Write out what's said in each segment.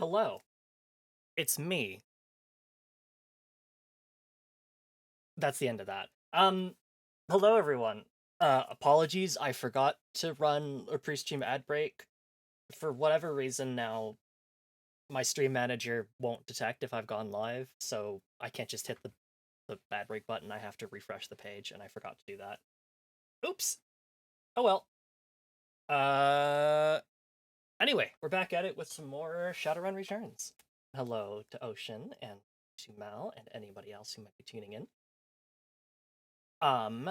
Hello, it's me. That's the end of that. Hello everyone. Apologies, I forgot to run a pre-stream ad break. For whatever reason now, my stream manager won't detect if I've gone live, so I can't just hit the ad break button. I have to refresh the page, and I forgot to do that. Oops. Oh well. Uh, anyway, we're back at it with some more Shadowrun Returns. Hello to Ocean and to Mal and anybody else who might be tuning in. Um,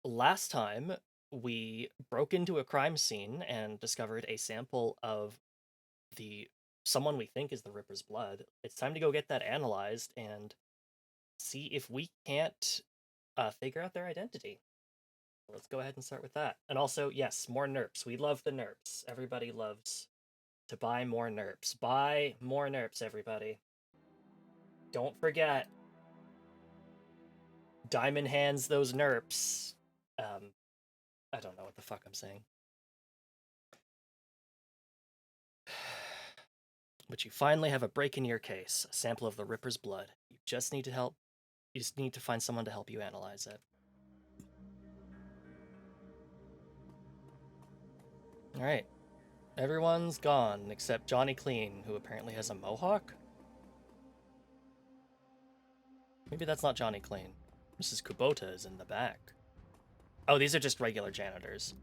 Last time we broke into a crime scene and discovered a sample of the someone we think is the Ripper's blood. It's time to go get that analyzed and see if we can't figure out their identity. Let's go ahead and start with that. And also, yes, more NERPs. We love the NERPs. Everybody loves to buy more NERPs. Buy more NERPs, everybody. Don't forget, Diamond hands those NERPs. I don't know what the fuck I'm saying. But you finally have a break in your case, a sample of the Ripper's blood. You just need to find someone to help you analyze it. Alright. Everyone's gone except Johnny Clean, who apparently has a mohawk? Maybe that's not Johnny Clean. Mrs. Kubota is in the back. Oh, these are just regular janitors.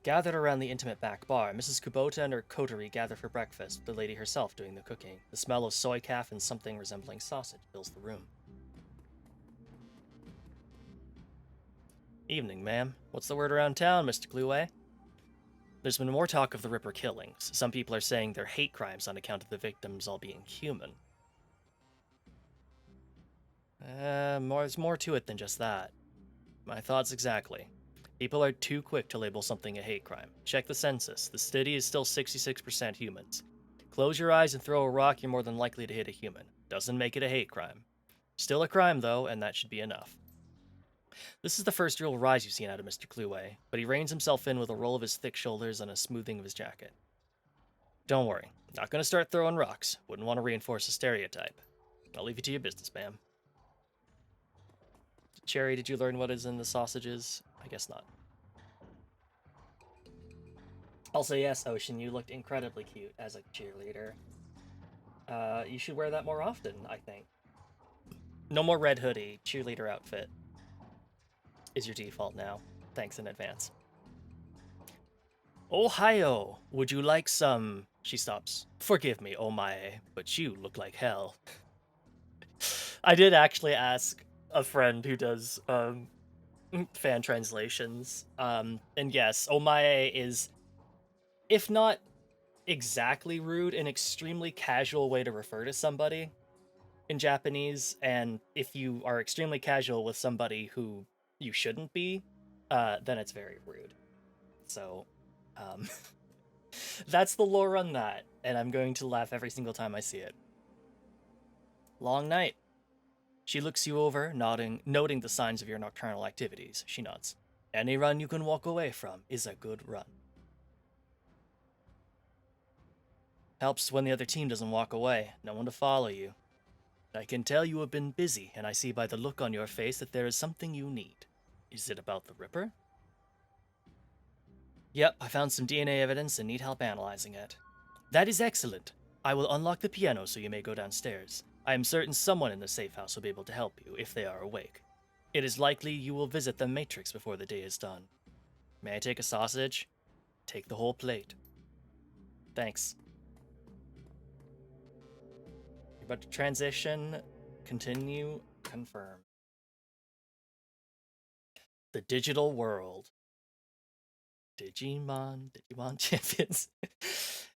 Gathered around the intimate back bar, Mrs. Kubota and her coterie gather for breakfast, the lady herself doing the cooking. The smell of soy calf and something resembling sausage fills the room. Evening, ma'am. What's the word around town, Mr. Cluey? There's been more talk of the Ripper killings. Some people are saying they're hate crimes on account of the victims all being human. There's more to it than just that. My thoughts exactly. People are too quick to label something a hate crime. Check the census. The city is still 66% humans. Close your eyes and throw a rock, you're more than likely to hit a human. Doesn't make it a hate crime. Still a crime, though, and that should be enough. This is the first real rise you've seen out of Mr. Cluey, but he reins himself in with a roll of his thick shoulders and a smoothing of his jacket. Don't worry, not gonna start throwing rocks. Wouldn't want to reinforce a stereotype. I'll leave you to your business, ma'am. Cherry, did you learn what is in the sausages? I guess not. Also, yes, Ocean, you looked incredibly cute as a cheerleader. You should wear that more often, I think. No more red hoodie, cheerleader outfit is your default now. Thanks in advance. Ohio, would you like some? She stops. Forgive me, Omae, but you look like hell. I did actually ask a friend who does fan translations, and yes, Omae is, if not exactly rude, an extremely casual way to refer to somebody in Japanese, and if you are extremely casual with somebody who you shouldn't be, then it's very rude. So, that's the lore on that, and I'm going to laugh every single time I see it. Long night. She looks you over, noting the signs of your nocturnal activities. She nods. Any run you can walk away from is a good run. Helps when the other team doesn't walk away. No one to follow you. I can tell you have been busy, and I see by the look on your face that there is something you need. Is it about the Ripper? Yep, I found some DNA evidence and need help analyzing it. That is excellent. I will unlock the piano so you may go downstairs. I am certain someone in the safe house will be able to help you if they are awake. It is likely you will visit the Matrix before the day is done. May I take a sausage? Take the whole plate. Thanks. You're about to transition, continue, confirm. The digital world. Digimon champions.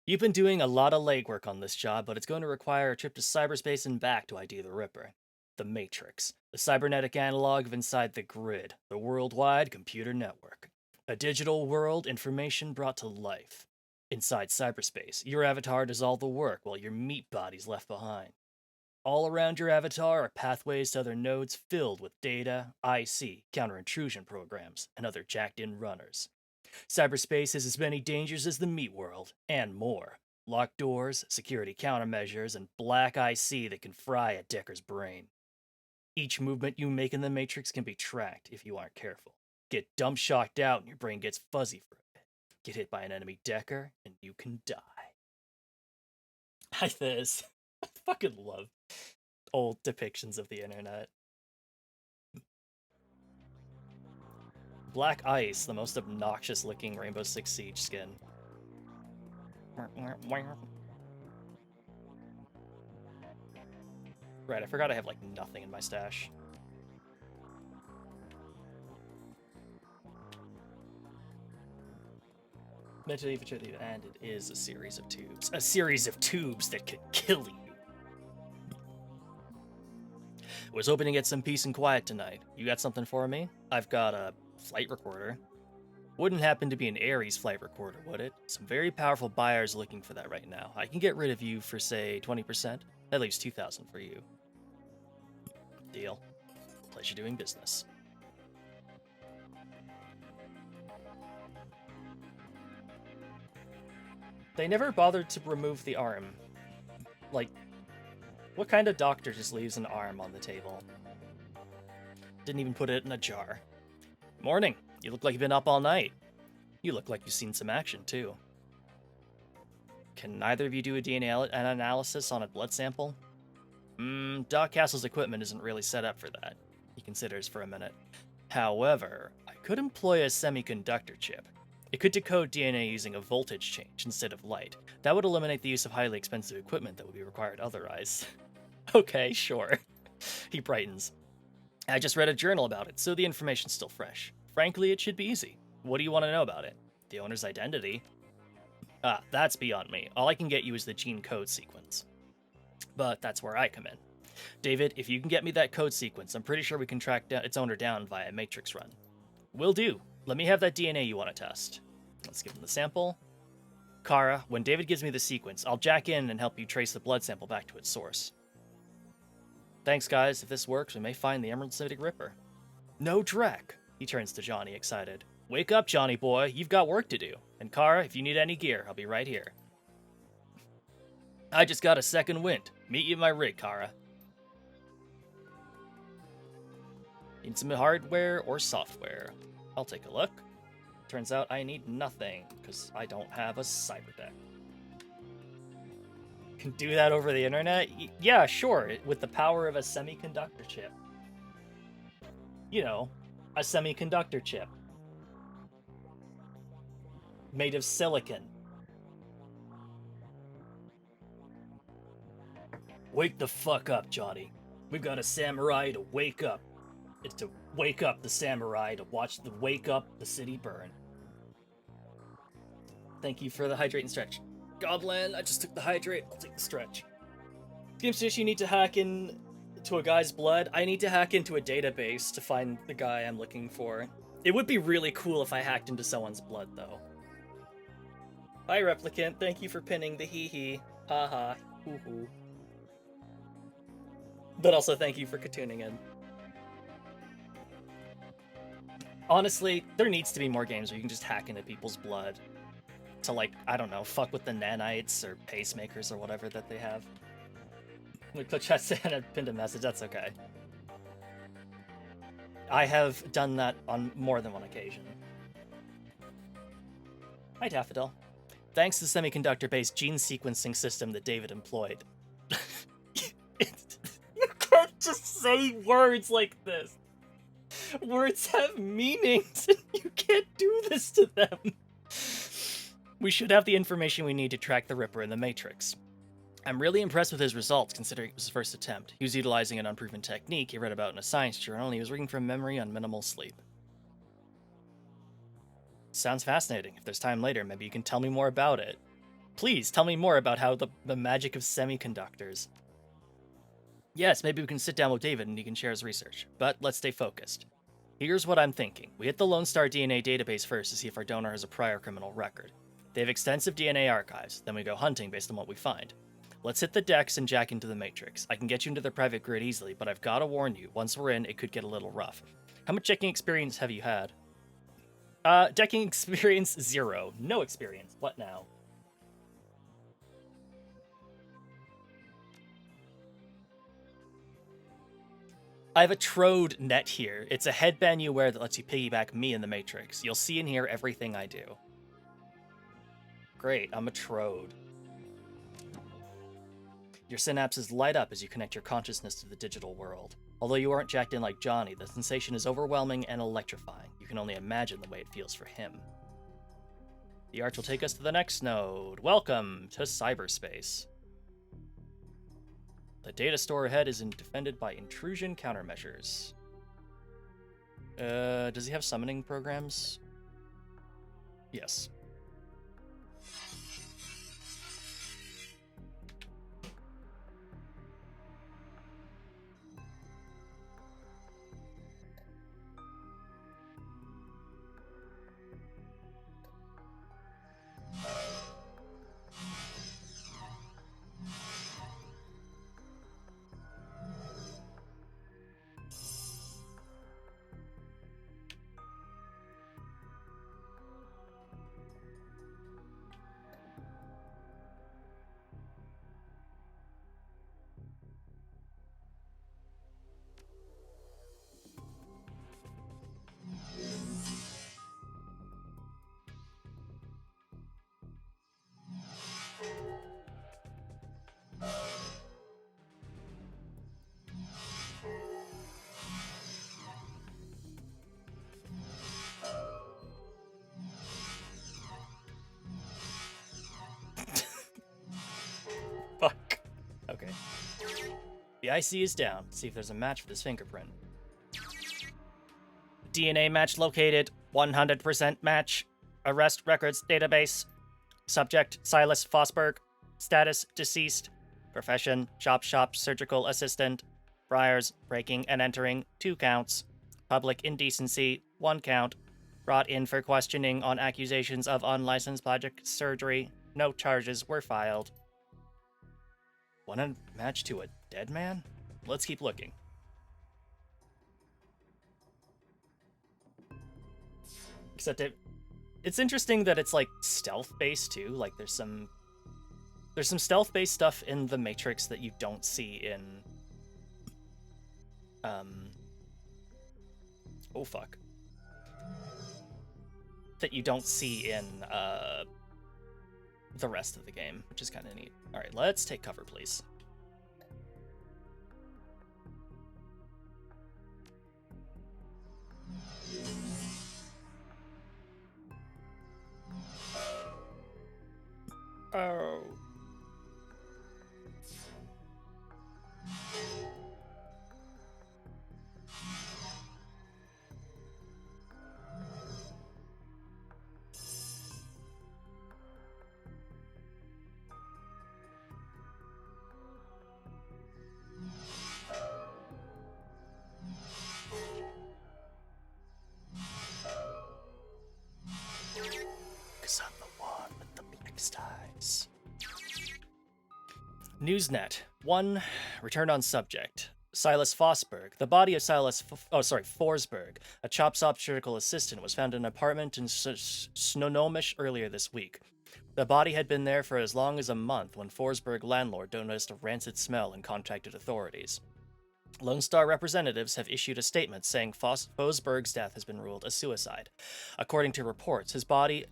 You've been doing a lot of legwork on this job, but it's going to require a trip to cyberspace and back to ID the Ripper. The Matrix, the cybernetic analog of inside the grid, the worldwide computer network. A digital world, information brought to life. Inside cyberspace, your avatar does all the work while your meat body's left behind. All around your avatar are pathways to other nodes filled with data, IC, counter-intrusion programs, and other jacked-in runners. Cyberspace has as many dangers as the meat world, and more. Locked doors, security countermeasures, and black IC that can fry a Decker's brain. Each movement you make in the Matrix can be tracked if you aren't careful. Get dumb shocked out and your brain gets fuzzy for a bit. Get hit by an enemy Decker and you can die. I fucking love old depictions of the internet. Black Ice, the most obnoxious looking Rainbow Six Siege skin. Right, I forgot I have like nothing in my stash. Mentally, and it is a series of tubes. A series of tubes that could kill you. Was hoping to get some peace and quiet tonight. You got something for me? I've got a flight recorder. Wouldn't happen to be an Ares flight recorder, would it? Some very powerful buyers looking for that right now. I can get rid of you for, say, 20%. That leaves 2,000 for you. Deal. Pleasure doing business. They never bothered to remove the arm. Like, what kind of doctor just leaves an arm on the table? Didn't even put it in a jar. Morning. You look like you've been up all night. You look like you've seen some action, too. Can neither of you do a DNA analysis on a blood sample? Doc Castle's equipment isn't really set up for that. He considers for a minute. However, I could employ a semiconductor chip. It could decode DNA using a voltage change instead of light. That would eliminate the use of highly expensive equipment that would be required otherwise. Okay, sure. He brightens. I just read a journal about it, so the information's still fresh. Frankly, it should be easy. What do you want to know about it? The owner's identity? Ah, that's beyond me. All I can get you is the gene code sequence. But that's where I come in. David, if you can get me that code sequence, I'm pretty sure we can track its owner down via Matrix run. Will do. Let me have that DNA you want to test. Let's give him the sample. Kara, when David gives me the sequence, I'll jack in and help you trace the blood sample back to its source. Thanks, guys. If this works, we may find the Emerald City Ripper. No dreck. He turns to Johnny, excited. Wake up, Johnny boy. You've got work to do. And Kara, if you need any gear, I'll be right here. I just got a second wind. Meet you in my rig, Kara. Need some hardware or software? I'll take a look. Turns out I need nothing, because I don't have a cyber deck. Can do that over the internet? Yeah, sure, with the power of a semiconductor chip. You know, a semiconductor chip. Made of silicon. Wake the fuck up, Johnny. We've got a samurai to wake up. It's to wake up the samurai to watch the wake up the city burn. Thank you for the hydrate and stretch. Goblin, I just took the hydrate. I'll take the stretch. Seems to you need to hack in to a guy's blood. I need to hack into a database to find the guy I'm looking for. It would be really cool if I hacked into someone's blood, though. Hi, Replicant. Thank you for pinning the hee-hee. Ha-ha. Hoo-hoo. But also thank you for tuning in. Honestly, there needs to be more games where you can just hack into people's blood. To, like, I don't know, fuck with the nanites or pacemakers or whatever that they have. We put chat and I pinned a message, that's okay. I have done that on more than one occasion. Hi, Daffodil. Thanks to the semiconductor-based gene sequencing system that David employed. You can't just say words like this. Words have meanings, and you can't do this to them. We should have the information we need to track the Ripper in the Matrix. I'm really impressed with his results, considering it was his first attempt. He was utilizing an unproven technique he read about in a science journal, and he was working from memory on minimal sleep. Sounds fascinating. If there's time later, maybe you can tell me more about it. Please, tell me more about how the magic of semiconductors. Yes, maybe we can sit down with David and he can share his research. But let's stay focused. Here's what I'm thinking. We hit the Lone Star DNA database first to see if our donor has a prior criminal record. They have extensive DNA archives, then we go hunting based on what we find. Let's hit the decks and jack into the Matrix. I can get you into their private grid easily, but I've got to warn you, once we're in, it could get a little rough. How much checking experience have you had? Decking experience 0. No experience. What now? I have a Trode net here. It's a headband you wear that lets you piggyback me in the Matrix. You'll see and hear everything I do. Great, I'm a Trode. Your synapses light up as you connect your consciousness to the digital world. Although you aren't jacked in like Johnny, the sensation is overwhelming and electrifying. You can only imagine the way it feels for him. The arch will take us to the next node. Welcome to cyberspace. The data store ahead is defended by intrusion countermeasures. Does he have summoning programs? Yes. Fuck. Okay. The IC is down. See if there's a match for this fingerprint. DNA match located. 100% match. Arrest records database. Subject Silas Fosberg. Status deceased. Profession shop surgical assistant. Briars breaking and entering 2 counts. Public indecency 1 count. Brought in for questioning on accusations of unlicensed plastic surgery. No charges were filed. Want to match to a dead man? Let's keep looking. Except it's interesting that it's like stealth based too. Like there's some stealth based stuff in the Matrix that you don't see in oh fuck. That you don't see in the rest of the game, which is kind of neat. All right, let's take cover, please. Oh. Because I'm the one with the black ties. Newsnet 1. Return on subject. Silas Fosberg. The body of Forsberg, a chop-shop surgical assistant, was found in an apartment in Snonomish earlier this week. The body had been there for as long as a month when Forsberg landlord noticed a rancid smell and contacted authorities. Lone Star representatives have issued a statement saying Forsberg's death has been ruled a suicide. According to reports, his body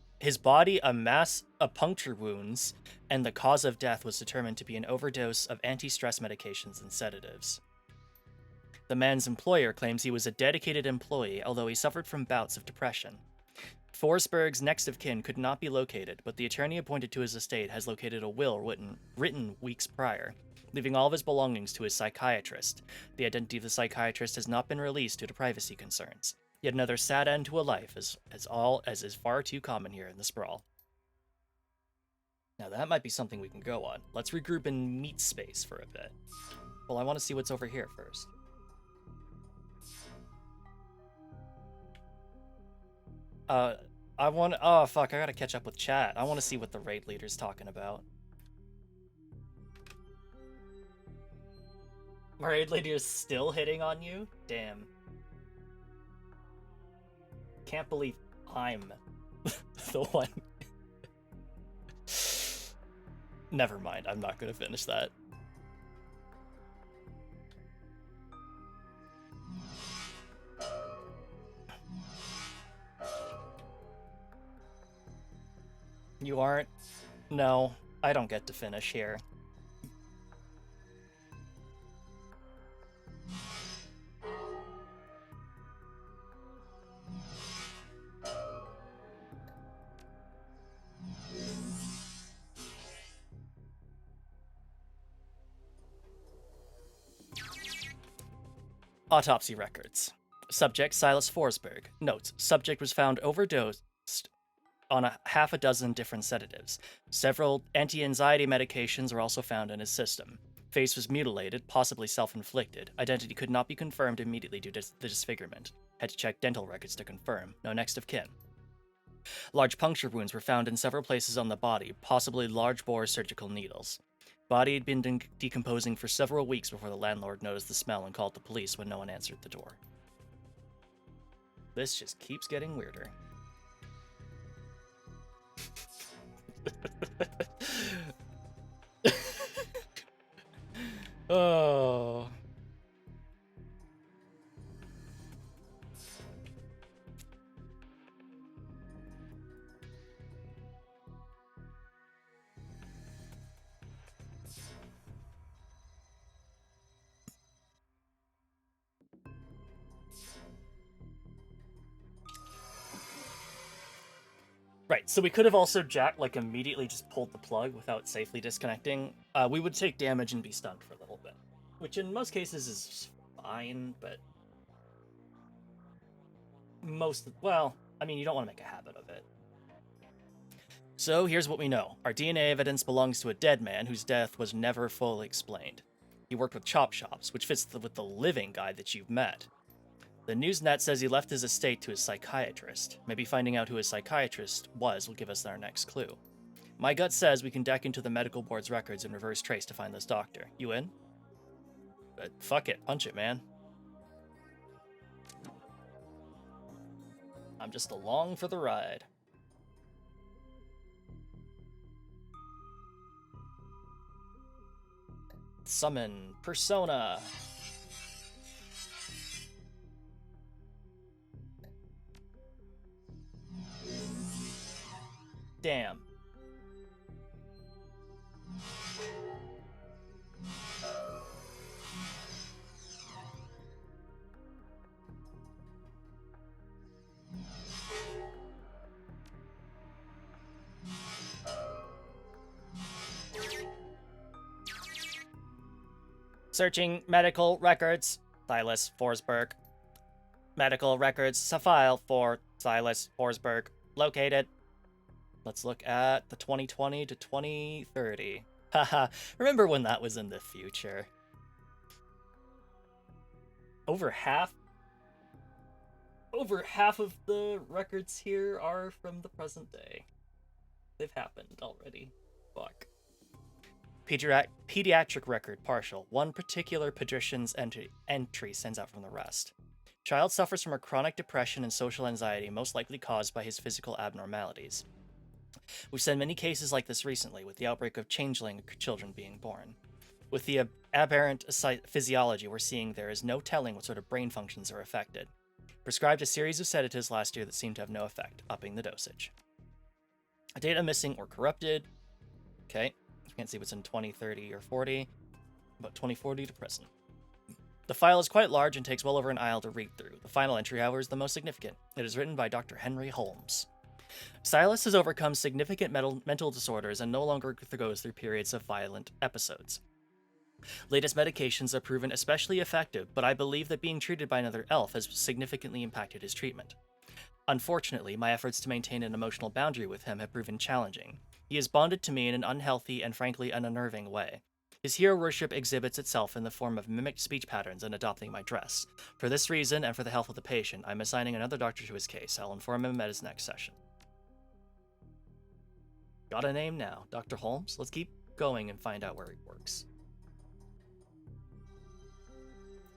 a mass of puncture wounds, and the cause of death was determined to be an overdose of anti-stress medications and sedatives. The man's employer claims he was a dedicated employee, although he suffered from bouts of depression. Forsberg's next of kin could not be located, but the attorney appointed to his estate has located a will written weeks prior, leaving all of his belongings to his psychiatrist. The identity of the psychiatrist has not been released due to privacy concerns. Yet another sad end to a life, as is far too common here in the Sprawl. Now that might be something we can go on. Let's regroup in meat space for a bit. Well, I want to see what's over here first. Oh fuck, I gotta catch up with chat. I want to see what the raid leader's talking about. Raid leader's still hitting on you? Damn. Can't believe I'm the one. Never mind, I'm not going to finish that. You aren't? No, I don't get to finish here. Autopsy records. Subject Silas Forsberg. Notes: subject was found overdosed on half a dozen different sedatives. Several anti-anxiety medications were also found in his system. Face was mutilated, possibly self-inflicted. Identity could not be confirmed immediately due to the disfigurement. Had to check dental records to confirm. No next of kin. Large puncture wounds were found in several places on the body, possibly large-bore surgical needles. Body had been decomposing for several weeks before the landlord noticed the smell and called the police when no one answered the door. This just keeps getting weirder. Oh. Right, so we could have also immediately just pulled the plug without safely disconnecting. We would take damage and be stunned for a little bit, which in most cases is fine, but well, I mean, you don't want to make a habit of it. So here's what we know. Our DNA evidence belongs to a dead man whose death was never fully explained. He worked with chop shops, which fits with the living guy that you've met. The Newsnet says he left his estate to his psychiatrist. Maybe finding out who his psychiatrist was will give us our next clue. My gut says we can deck into the medical board's records and reverse trace to find this doctor. You in? But fuck it, punch it, man. I'm just along for the ride. Summon Persona. Damn. Searching medical records. Silas Forsberg. Medical records. A file for Silas Forsberg. Located. Let's look at the 2020 to 2030. Haha, remember when that was in the future? Over half of the records here are from the present day. They've happened already. Fuck. Pediatric record partial. One particular pediatrician's entry stands out from the rest. Child suffers from a chronic depression and social anxiety, most likely caused by his physical abnormalities. We've seen many cases like this recently, with the outbreak of changeling children being born. With the aberrant physiology we're seeing, there is no telling what sort of brain functions are affected. Prescribed a series of sedatives last year that seemed to have no effect, upping the dosage. Data missing or corrupted. Okay, you can't see what's in 2030 or 40, but 2040 to present. The file is quite large and takes well over an aisle to read through. The final entry, however, is the most significant. It is written by Dr. Henry Holmes. Silas has overcome significant mental disorders and no longer goes through periods of violent episodes. Latest medications have proven especially effective, but I believe that being treated by another elf has significantly impacted his treatment. Unfortunately, my efforts to maintain an emotional boundary with him have proven challenging. He has bonded to me in an unhealthy and frankly an unnerving way. His hero worship exhibits itself in the form of mimicked speech patterns and adopting my dress. For this reason, and for the health of the patient, I'm assigning another doctor to his case. I'll inform him at his next session. Got a name now, Dr. Holmes. Let's keep going and find out where he works.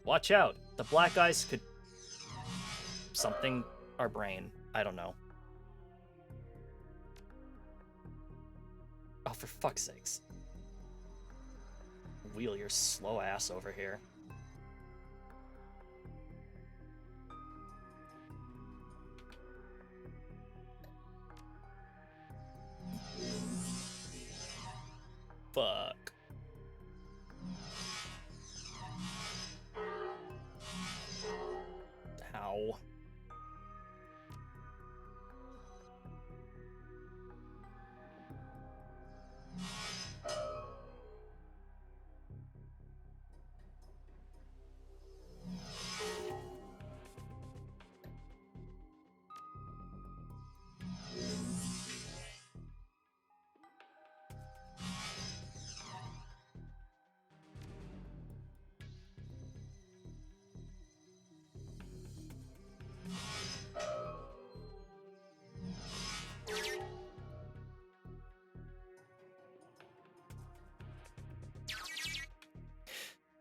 Watch out! The black eyes could... something... our brain. I don't know. Oh, for fuck's sakes. Wheel your slow ass over here. Fuck. Ow.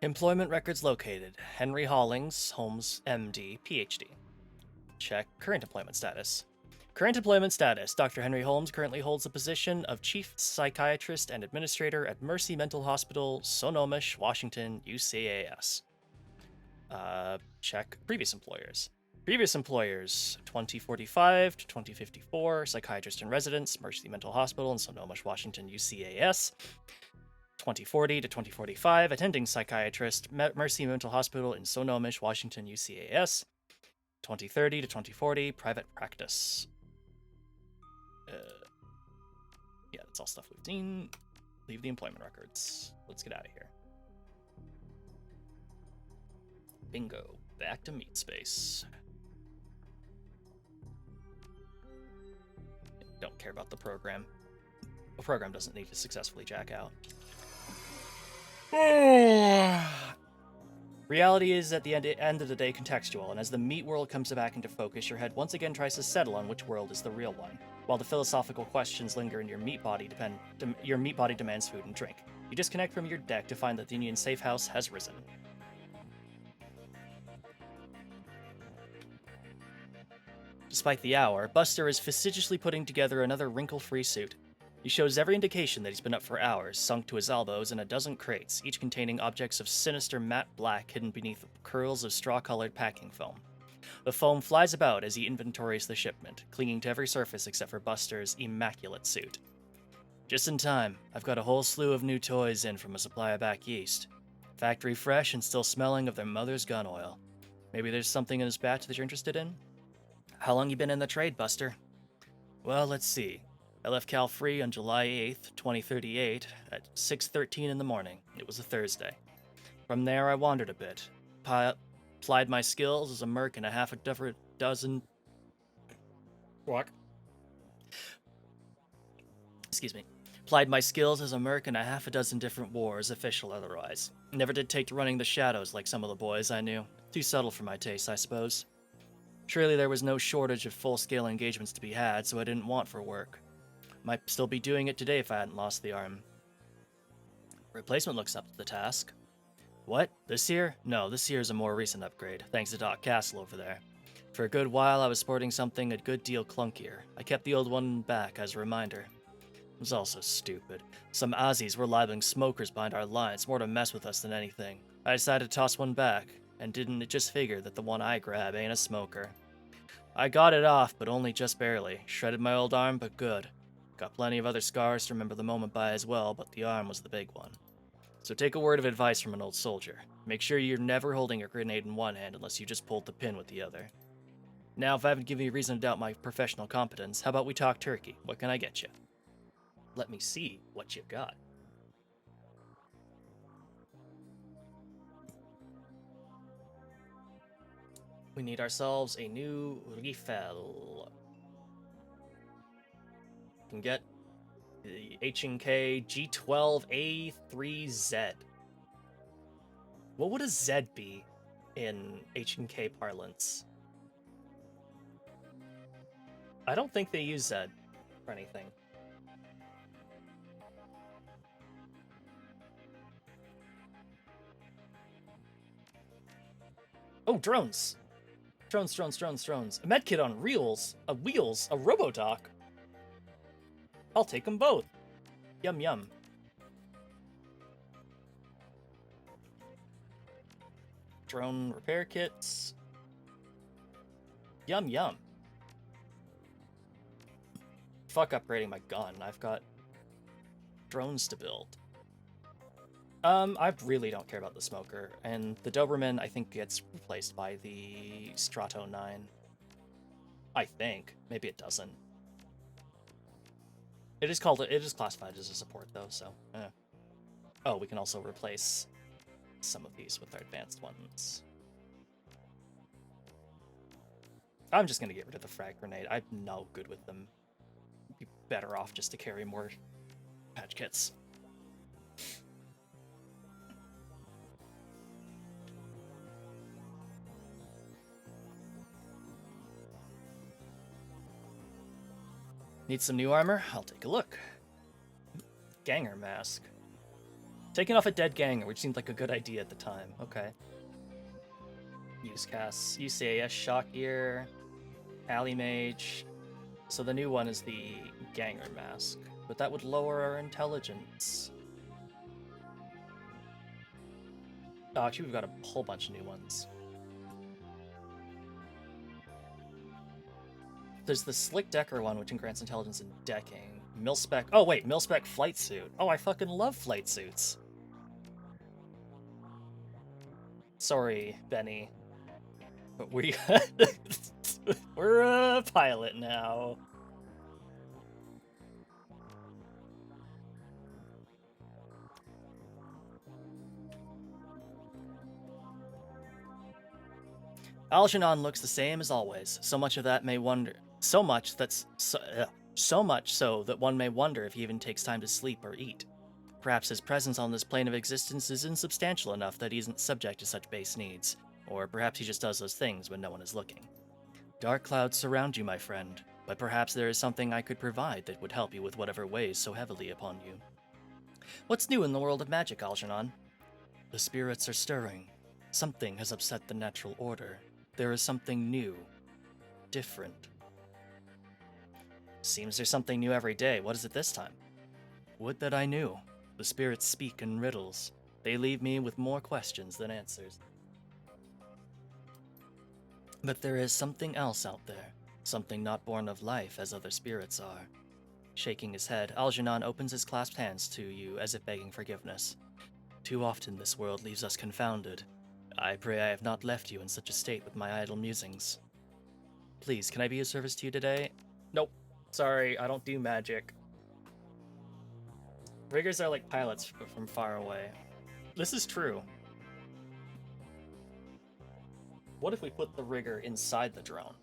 Employment records located. Henry Hollings, Holmes, MD, PhD. Check current employment status. Current employment status. Dr. Henry Holmes currently holds the position of Chief Psychiatrist and Administrator at Mercy Mental Hospital, Sonomish, Washington, UCAS. Check previous employers. Previous employers, 2045 to 2054, Psychiatrist in Residence, Mercy Mental Hospital in Sonomish, Washington, UCAS. 2040 to 2045, attending psychiatrist, Mercy Mental Hospital in Sonomish, Washington, UCAS. 2030 to 2040, private practice. Yeah, that's all stuff we've seen. Leave the employment records. Let's get out of here. Bingo. Back to meat space. Don't care about the program. The program doesn't need to successfully jack out. Reality is, at the end of the day, contextual, and as the meat world comes back into focus, your head once again tries to settle on which world is the real one, while the philosophical questions linger in your meat body demands food and drink. You disconnect from your deck to find that the Union safe house has risen. Despite the hour, Buster is facetiously putting together another wrinkle-free suit. He shows every indication that he's been up for hours, sunk to his elbows in a dozen crates, each containing objects of sinister matte black hidden beneath curls of straw-colored packing foam. The foam flies about as he inventories the shipment, clinging to every surface except for Buster's immaculate suit. Just in time, I've got a whole slew of new toys in from a supplier back east. Factory fresh and still smelling of their mother's gun oil. Maybe there's something in this batch that you're interested in? How long you been in the trade, Buster? Well, let's see. I left Cal Free on July 8th, 2038, at 6:13 in the morning. It was a Thursday. From there, I wandered a bit, plied my skills as a merc in a half a dozen... What? Excuse me. Plied my skills as a merc in a half a dozen different wars, official otherwise. Never did take to running the shadows like some of the boys I knew. Too subtle for my taste, I suppose. Surely there was no shortage of full-scale engagements to be had, so I didn't want for work. Might still be doing it today if I hadn't lost the arm. Replacement looks up to the task. What? This year? No, this year is a more recent upgrade, thanks to Doc Castle over there. For a good while, I was sporting something a good deal clunkier. I kept the old one back as a reminder. It was also stupid. Some Aussies were libeling smokers behind our lines, more to mess with us than anything. I decided to toss one back, and didn't it just figure that the one I grab ain't a smoker. I got it off, but only just barely. Shredded my old arm, but good. Got plenty of other scars to remember the moment by as well, but the arm was the big one. So take a word of advice from an old soldier. Make sure you're never holding a grenade in one hand unless you just pulled the pin with the other. Now, if I haven't given you reason to doubt my professional competence, how about we talk turkey? What can I get you? Let me see what you got. We need ourselves a new rifle. We can get the H&K G12A3Z. What would a Z be in H&K parlance? I don't think they use Z for anything. Oh, drones! Drones. A medkit on wheels, a Robodoc. I'll take them both. Yum yum. Drone repair kits. Yum yum. Fuck upgrading my gun. I've got drones to build. I really don't care about the smoker, and the Doberman I think gets replaced by the Strato 9. I think. Maybe it doesn't. It is classified as a support though, so Oh, we can also replace some of these with our advanced ones. I'm just gonna get rid of the frag grenade. I'm no good with them. Be better off just to carry more patch kits. Need some new armor? I'll take a look. Ganger mask. Taking off a dead ganger, which seemed like a good idea at the time. Okay. Use casts. UCAS shock ear. Alley mage. So the new one is the ganger mask, but that would lower our intelligence. Oh, actually, we've got a whole bunch of new ones. There's the Slick Decker one, which grants intelligence and decking. Mil-spec. Oh, wait, mil-spec flight suit. Oh, I fucking love flight suits. Sorry, Benny. But we're a pilot now. Algernon looks the same as always. So much so that one may wonder if he even takes time to sleep or eat. Perhaps his presence on this plane of existence is insubstantial enough that he isn't subject to such base needs, or perhaps he just does those things when no one is looking. Dark clouds surround you, my friend, but perhaps there is something I could provide that would help you with whatever weighs so heavily upon you. What's new in the world of magic, Algernon? The spirits are stirring. Something has upset the natural order. There is something new. Different. Seems there's something new every day. What is it this time? Would that I knew. The spirits speak in riddles. They leave me with more questions than answers. But there is something else out there. Something not born of life as other spirits are. Shaking his head, Algernon opens his clasped hands to you as if begging forgiveness. Too often this world leaves us confounded. I pray I have not left you in such a state with my idle musings. Please, can I be of service to you today? Nope. Sorry, I don't do magic. Riggers are like pilots from far away. This is true. What if we put the rigger inside the drone?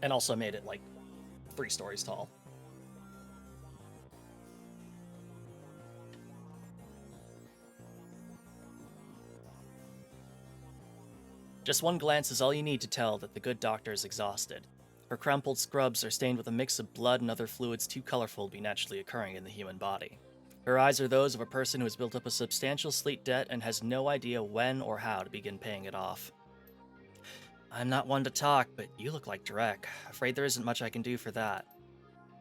And also made it like 3 stories tall. Just one glance is all you need to tell that the good doctor is exhausted. Her crumpled scrubs are stained with a mix of blood and other fluids too colorful to be naturally occurring in the human body. Her eyes are those of a person who has built up a substantial sleep debt and has no idea when or how to begin paying it off. I'm not one to talk, but you look like Drek. Afraid there isn't much I can do for that.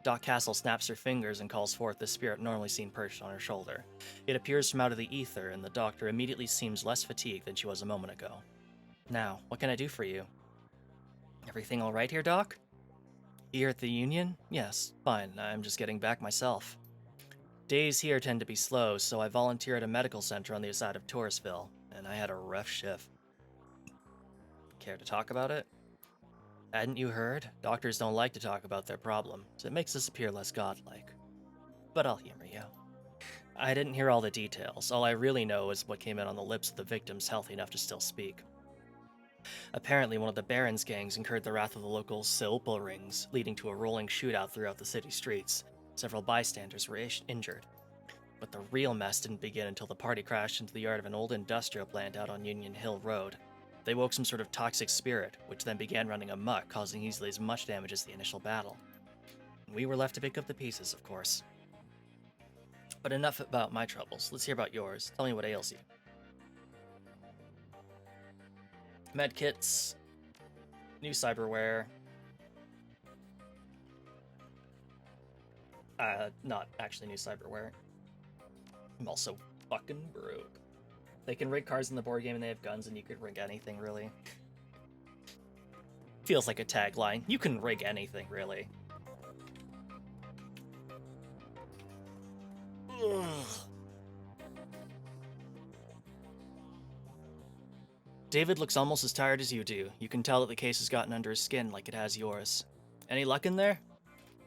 Doc Castle snaps her fingers and calls forth the spirit normally seen perched on her shoulder. It appears from out of the ether, and the doctor immediately seems less fatigued than she was a moment ago. Now, what can I do for you? Everything all right here, Doc? Here at the Union? Yes, fine. I'm just getting back myself. Days here tend to be slow, so I volunteer at a medical center on the other side of Tourisville, and I had a rough shift. Care to talk about it? Hadn't you heard? Doctors don't like to talk about their problems. It makes us appear less godlike. But I'll humor you. I didn't hear all the details. All I really know is what came in on the lips of the victims healthy enough to still speak. Apparently, one of the Baron's gangs incurred the wrath of the local Silpa rings, leading to a rolling shootout throughout the city streets. Several bystanders were injured. But the real mess didn't begin until the party crashed into the yard of an old industrial plant out on Union Hill Road. They woke some sort of toxic spirit, which then began running amok, causing easily as much damage as the initial battle. We were left to pick up the pieces, of course. But enough about my troubles. Let's hear about yours. Tell me what ails you. Medkits, new cyberware, Not actually new cyberware. I'm also fucking broke. They can rig cars in the board game and they have guns, and you could rig anything, really. Feels like a tagline. You can rig anything, really. Ugh. David looks almost as tired as you do. You can tell that the case has gotten under his skin like it has yours. Any luck in there?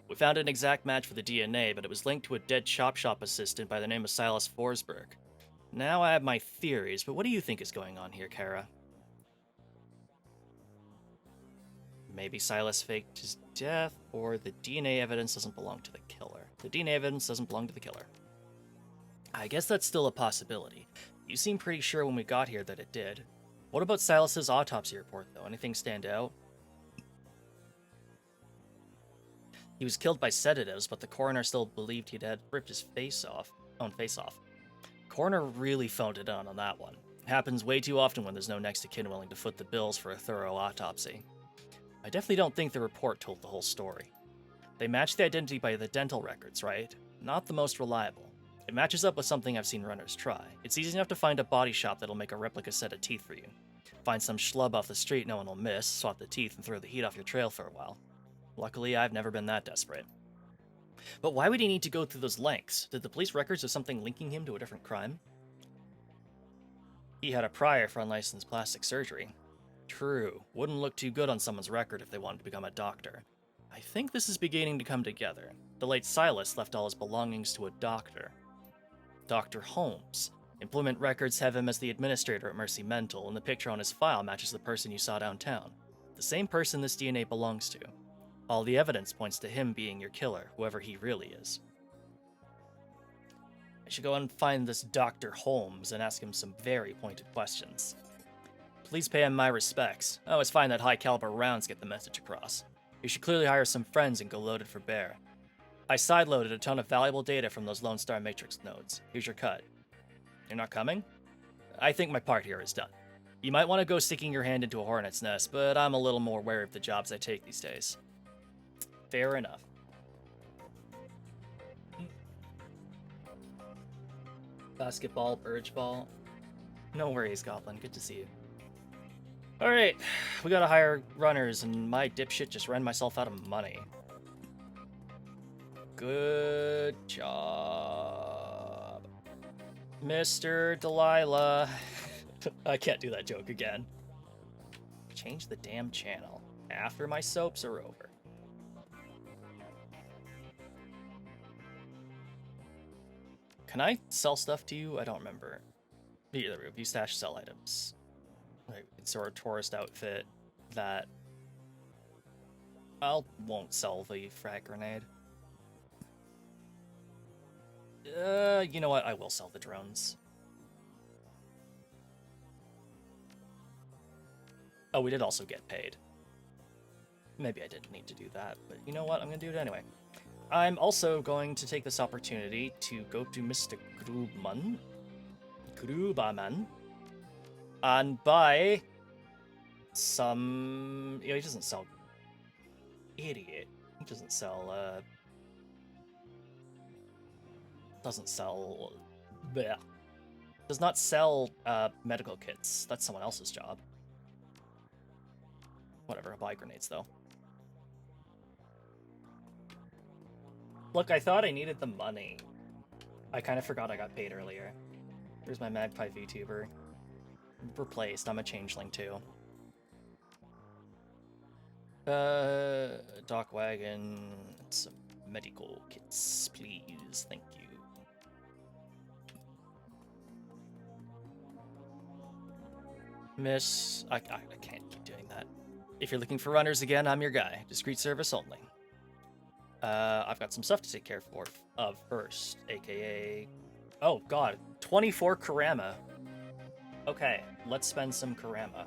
We found an exact match for the DNA, but it was linked to a dead shop assistant by the name of Silas Forsberg. Now I have my theories, but what do you think is going on here, Kara? Maybe Silas faked his death, or the DNA evidence doesn't belong to the killer. The DNA evidence doesn't belong to the killer. I guess that's still a possibility. You seem pretty sure when we got here that it did. What about Silas's autopsy report, though? Anything stand out? He was killed by sedatives, but the coroner still believed he'd had ripped his face off. Coroner really phoned it on that one. It happens way too often when there's no next of kin willing to foot the bills for a thorough autopsy. I definitely don't think the report told the whole story. They matched the identity by the dental records, right? Not the most reliable. It matches up with something I've seen runners try. It's easy enough to find a body shop that'll make a replica set of teeth for you. Find some schlub off the street no one will miss, swap the teeth, and throw the heat off your trail for a while. Luckily, I've never been that desperate. But why would he need to go through those lengths? Did the police records have something linking him to a different crime? He had a prior for unlicensed plastic surgery. True. Wouldn't look too good on someone's record if they wanted to become a doctor. I think this is beginning to come together. The late Silas left all his belongings to a doctor. Dr. Holmes. Employment records have him as the administrator at Mercy Mental, and the picture on his file matches the person you saw downtown. The same person this DNA belongs to. All the evidence points to him being your killer, whoever he really is. I should go and find this Dr. Holmes and ask him some very pointed questions. Please pay him my respects. Oh, it's fine that high-caliber rounds get the message across. You should clearly hire some friends and go loaded for bear. I sideloaded a ton of valuable data from those Lone Star Matrix nodes. Here's your cut. You're not coming? I think my part here is done. You might want to go sticking your hand into a hornet's nest, but I'm a little more wary of the jobs I take these days. Fair enough. Basketball, birch ball. No worries, Goblin. Good to see you. Alright, we gotta hire runners, and my dipshit just ran myself out of money. Good job, Mr. Delilah. I can't do that joke again. Change the damn channel after my soaps are over. Can I sell stuff to you? I don't remember. Either way, you stash sell items. Like, it's sort of tourist outfit that won't sell the frag grenade. You know what? I will sell the drones. Oh, we did also get paid. Maybe I didn't need to do that, but you know what? I'm gonna do it anyway. I'm also going to take this opportunity to go to Mr. Gruberman, and buy some... You know, he doesn't sell... Idiot. He doesn't sell, doesn't sell... Bleh. Does not sell, medical kits. That's someone else's job. Whatever, I'll buy grenades, though. Look, I thought I needed the money. I kind of forgot I got paid earlier. Here's my Magpie VTuber. Replaced. I'm a changeling, too. Dock wagon. Some medical kits, please. Thank you. Miss... I can't keep doing that. If you're looking for runners again, I'm your guy. Discreet service only. I've got some stuff to take care of first, aka... Oh, God. 24 Karama. Okay, let's spend some Karama.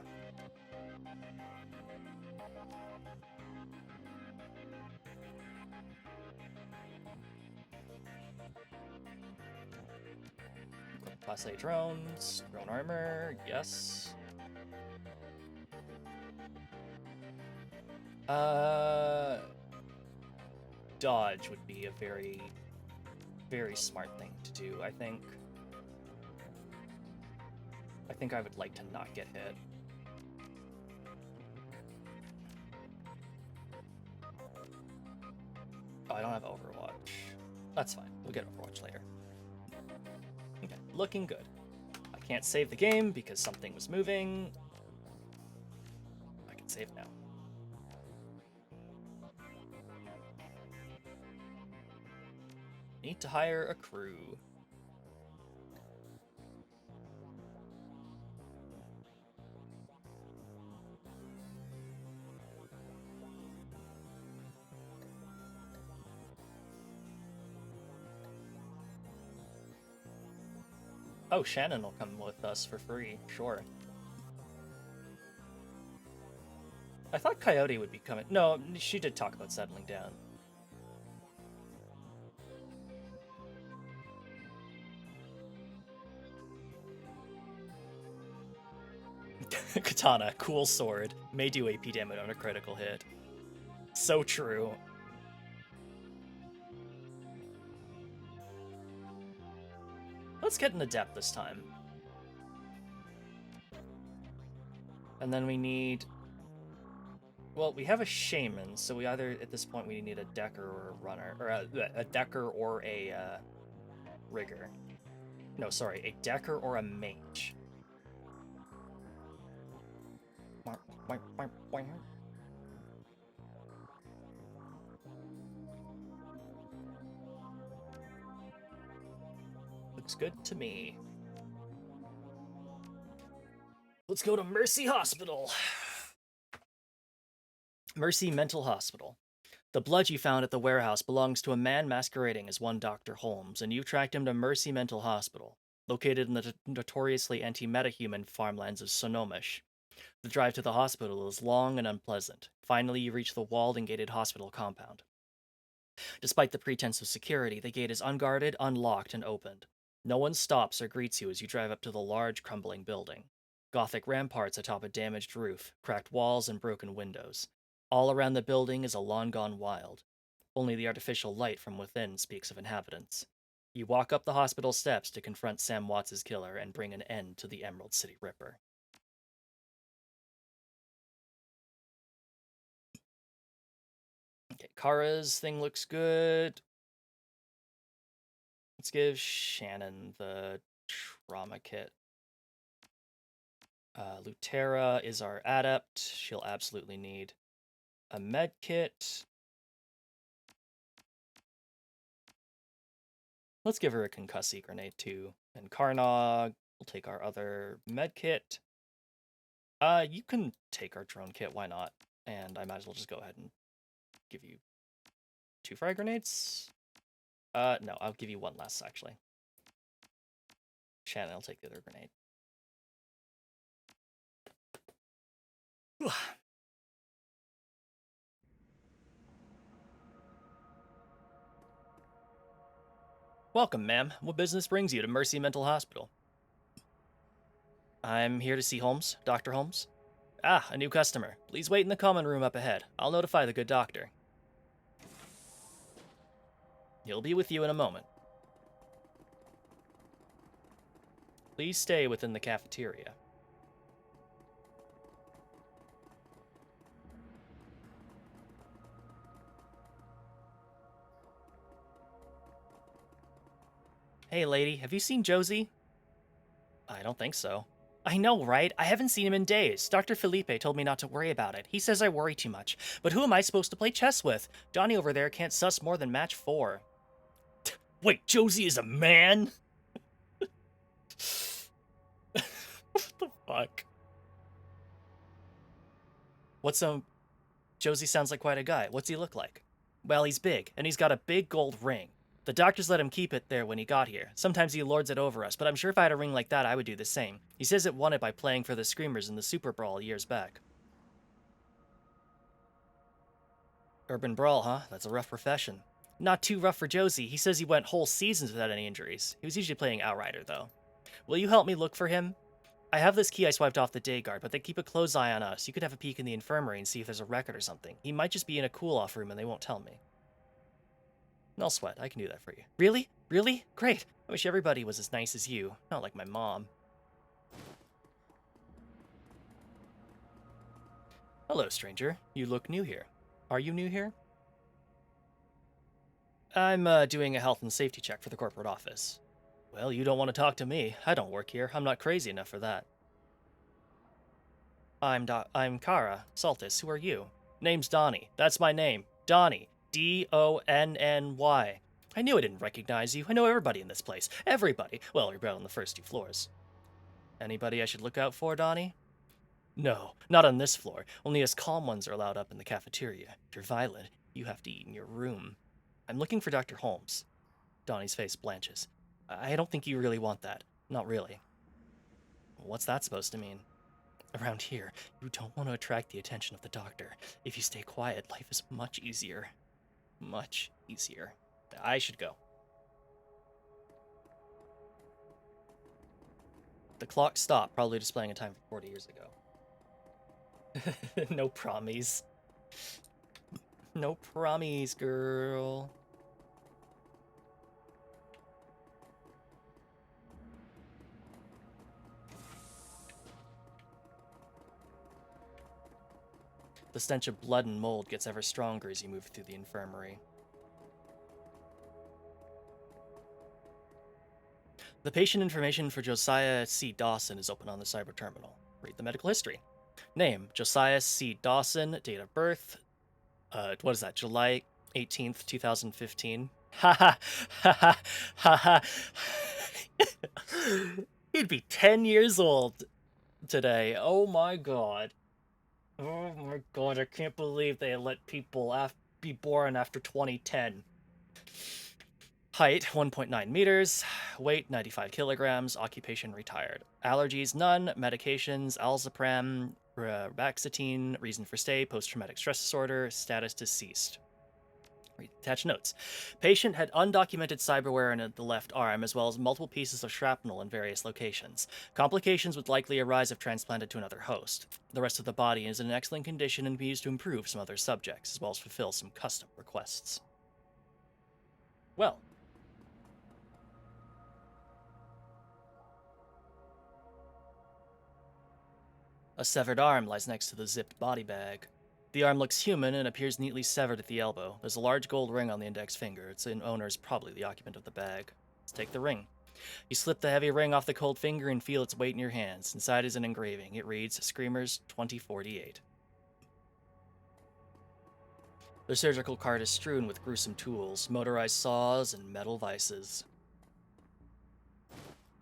Class A drones, drone armor, yes. dodge would be a very, very smart thing to do, I think. I think I would like to not get hit. Oh, I don't have Overwatch. That's fine. We'll get Overwatch later. Okay, looking good. I can't save the game because something was moving. I can save now. Need to hire a crew. Oh, Shannon will come with us for free, sure. I thought Coyote would be coming. No, she did talk about settling down. Katana, cool sword. May do AP damage on a critical hit. So true. Let's get an adept this time. And then we need... Well, we have a shaman, so we either, at this point, we need a decker or a runner. Or a decker or a rigger. No, sorry, a decker or a mage. Looks good to me. Let's go to Mercy Hospital. Mercy Mental Hospital. The blood you found at the warehouse belongs to a man masquerading as one Dr. Holmes, and you've tracked him to Mercy Mental Hospital, located in the notoriously anti-metahuman farmlands of Sonomish. The drive to the hospital is long and unpleasant. Finally, you reach the walled and gated hospital compound. Despite the pretense of security, the gate is unguarded, unlocked, and opened. No one stops or greets you as you drive up to the large, crumbling building. Gothic ramparts atop a damaged roof, cracked walls, and broken windows. All around the building is a lawn gone wild. Only the artificial light from within speaks of inhabitants. You walk up the hospital steps to confront Sam Watts' killer and bring an end to the Emerald City Ripper. Okay, Kara's thing looks good. Let's give Shannon the trauma kit. Lutera is our adept. She'll absolutely need a med kit. Let's give her a concussy grenade too. And Karnog will take our other med kit. You can take our drone kit, why not? And I might as well just go ahead and give you 2 frag grenades. No, I'll give you 1 less, actually. Shannon will take the other grenade. Welcome, ma'am. What business brings you to Mercy Mental Hospital? I'm here to see Holmes, Dr. Holmes. Ah, a new customer. Please wait in the common room up ahead. I'll notify the good doctor. He'll be with you in a moment. Please stay within the cafeteria. Hey, lady, have you seen Josie? I don't think so. I know, right? I haven't seen him in days. Dr. Felipe told me not to worry about it. He says I worry too much. But who am I supposed to play chess with? Donnie over there can't suss more than match 4. Wait, Josie is a man? What the fuck? Josie sounds like quite a guy. What's he look like? Well, he's big, and he's got a big gold ring. The doctors let him keep it there when he got here. Sometimes he lords it over us, but I'm sure if I had a ring like that, I would do the same. He says it won it by playing for the Screamers in the Super Brawl years back. Urban Brawl, huh? That's a rough profession. Not too rough for Josie. He says he went whole seasons without any injuries. He was usually playing Outrider, though. Will you help me look for him? I have this key I swiped off the day guard, but they keep a close eye on us. You could have a peek in the infirmary and see if there's a record or something. He might just be in a cool-off room and they won't tell me. No sweat, I can do that for you. Really? Really? Great. I wish everybody was as nice as you, not like my mom. Hello, stranger. You look new here. Are you new here? I'm doing a health and safety check for the corporate office. Well, you don't want to talk to me. I don't work here. I'm not crazy enough for that. I'm Kara Saltis. Who are you? Name's Donnie. That's my name. Donnie. Donny. I knew I didn't recognize you. I know everybody in this place. Everybody. Well, you're on the first 2 floors. Anybody I should look out for, Donnie? No, not on this floor. Only us calm ones are allowed up in the cafeteria. If you're violent, you have to eat in your room. I'm looking for Dr. Holmes. Donnie's face blanches. I don't think you really want that. Not really. What's that supposed to mean? Around here, you don't want to attract the attention of the doctor. If you stay quiet, life is much easier. Much easier. I should go. The clock stopped, probably displaying a time from 40 years ago. No promise. No promise, girl. The stench of blood and mold gets ever stronger as you move through the infirmary. The patient information for Josiah C. Dawson is open on the cyber terminal. Read the medical history. Name, Josiah C. Dawson. Date of birth, what is that, July 18th, 2015. Haha, haha, haha. He'd be 10 years old today. Oh my god. Oh my god, I can't believe they let people be born after 2010. Height, 1.9 meters. Weight, 95 kilograms. Occupation, retired. Allergies, none. Medications, alzapram, Raxetine. Reason for stay, post-traumatic stress disorder. Status, deceased. Attached notes. Patient had undocumented cyberware in the left arm, as well as multiple pieces of shrapnel in various locations. Complications would likely arise if transplanted to another host. The rest of the body is in excellent condition and can be used to improve some other subjects, as well as fulfill some custom requests. Well. A severed arm lies next to the zipped body bag. The arm looks human and appears neatly severed at the elbow. There's a large gold ring on the index finger. Its owner is probably the occupant of the bag. Let's take the ring. You slip the heavy ring off the cold finger and feel its weight in your hands. Inside is an engraving. It reads, Screamers 2048. The surgical cart is strewn with gruesome tools, motorized saws, and metal vices.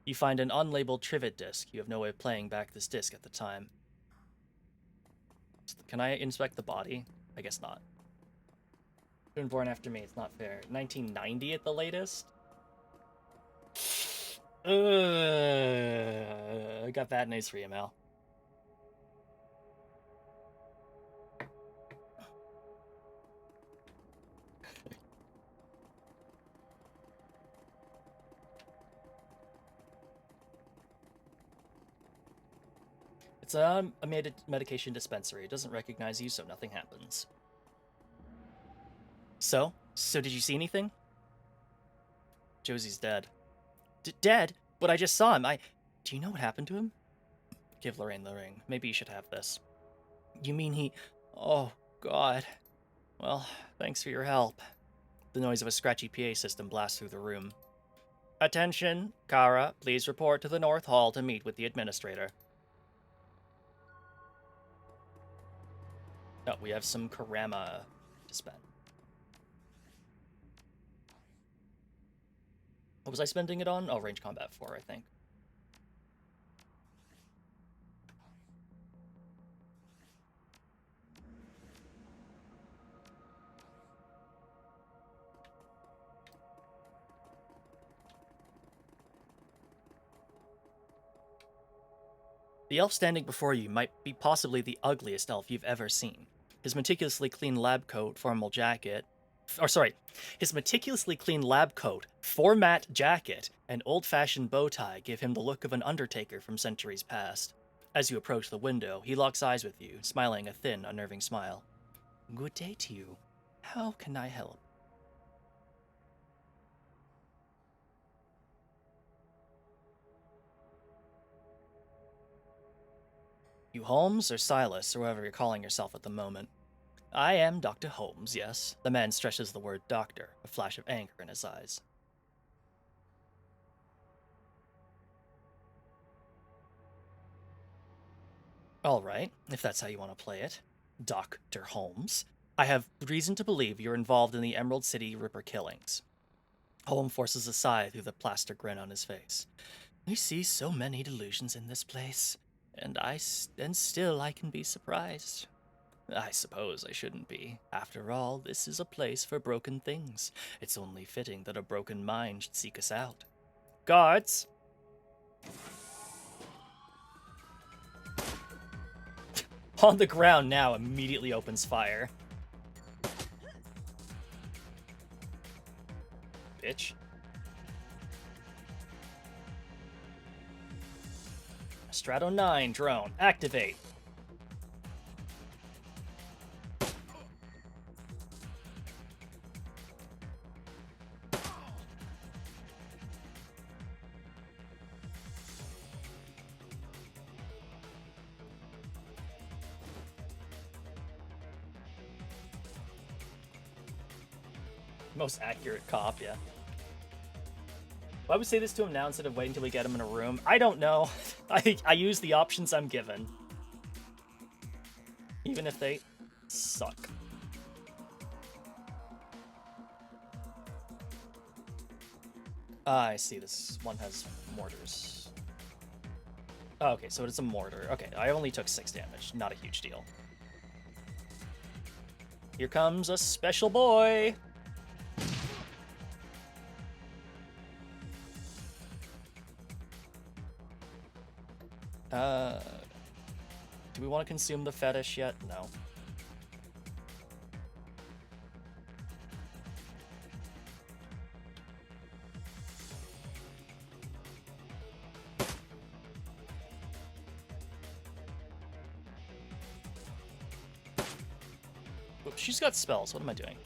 You find an unlabeled trivet disc. You have no way of playing back this disc at the time. Can I inspect the body? I guess not. Been born after me, it's not fair. 1990 at the latest? I got bad news for you, Mel. It's a medication dispensary. It doesn't recognize you, so nothing happens. So did you see anything? Josie's dead. Dead? But I just saw him. Do you know what happened to him? Give Lorraine the ring. Maybe you should have this. You mean he... Oh, God. Well, thanks for your help. The noise of a scratchy PA system blasts through the room. Attention, Kara, please report to the North Hall to meet with the administrator. Oh, we have some Karama to spend. What was I spending it on? Oh, range combat 4, I think. The elf standing before you might be possibly the ugliest elf you've ever seen. His meticulously clean lab coat, formal jacket... His meticulously clean lab coat, format jacket, and old-fashioned bow tie give him the look of an undertaker from centuries past. As you approach the window, he locks eyes with you, smiling a thin, unnerving smile. Good day to you. How can I help? You Holmes or Silas, or whatever you're calling yourself at the moment? I am Dr. Holmes, yes. The man stretches the word doctor, a flash of anger in his eyes. All right, if that's how you want to play it. Dr. Holmes. I have reason to believe you're involved in the Emerald City Ripper killings. Holmes forces a sigh through the plaster grin on his face. We see so many delusions in this place, and still I can be surprised. I suppose I shouldn't be. After all, this is a place for broken things. It's only fitting that a broken mind should seek us out. Guards! On the ground now, immediately opens fire. Bitch. Strato 9 drone, activate. Most accurate cop, yeah. Why would we say this to him now instead of waiting until we get him in a room? I don't know. I use the options I'm given. Even if they suck. I see, this one has mortars. Oh, okay, so it's a mortar. Okay, I only took 6 damage. Not a huge deal. Here comes a special boy! Do we want to consume the fetish yet? No. Oops, she's got spells. What am I doing?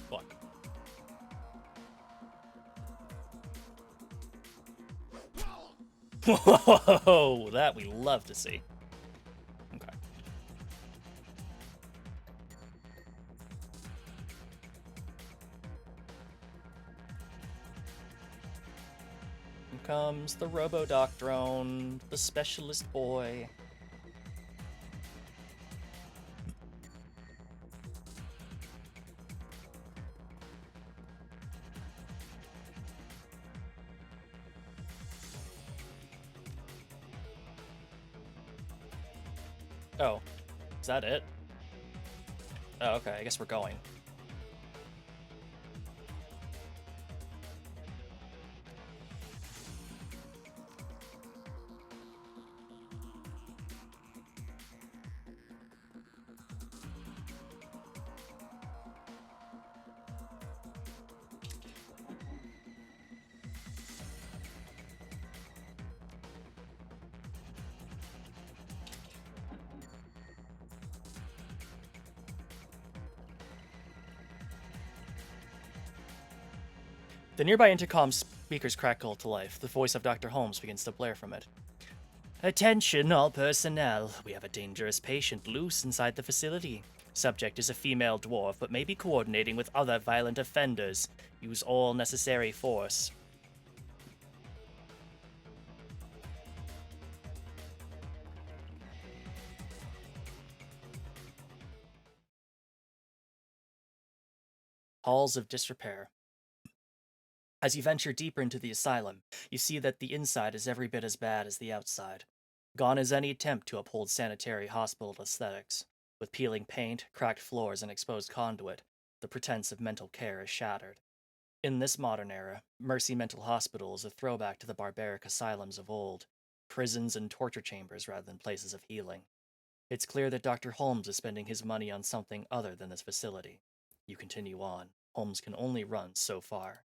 Fuck. Whoa, that we love to see. Okay. Here comes the Robodoc drone, the specialist boy. Oh, is that it? Oh, okay, I guess we're going. The nearby intercom speakers crackle to life. The voice of Dr. Holmes begins to blare from it. Attention, all personnel. We have a dangerous patient loose inside the facility. Subject is a female dwarf, but may be coordinating with other violent offenders. Use all necessary force. Halls of disrepair. As you venture deeper into the asylum, you see that the inside is every bit as bad as the outside. Gone is any attempt to uphold sanitary hospital aesthetics. With peeling paint, cracked floors, and exposed conduit, the pretense of mental care is shattered. In this modern era, Mercy Mental Hospital is a throwback to the barbaric asylums of old, prisons and torture chambers rather than places of healing. It's clear that Dr. Holmes is spending his money on something other than this facility. You continue on. Holmes can only run so far.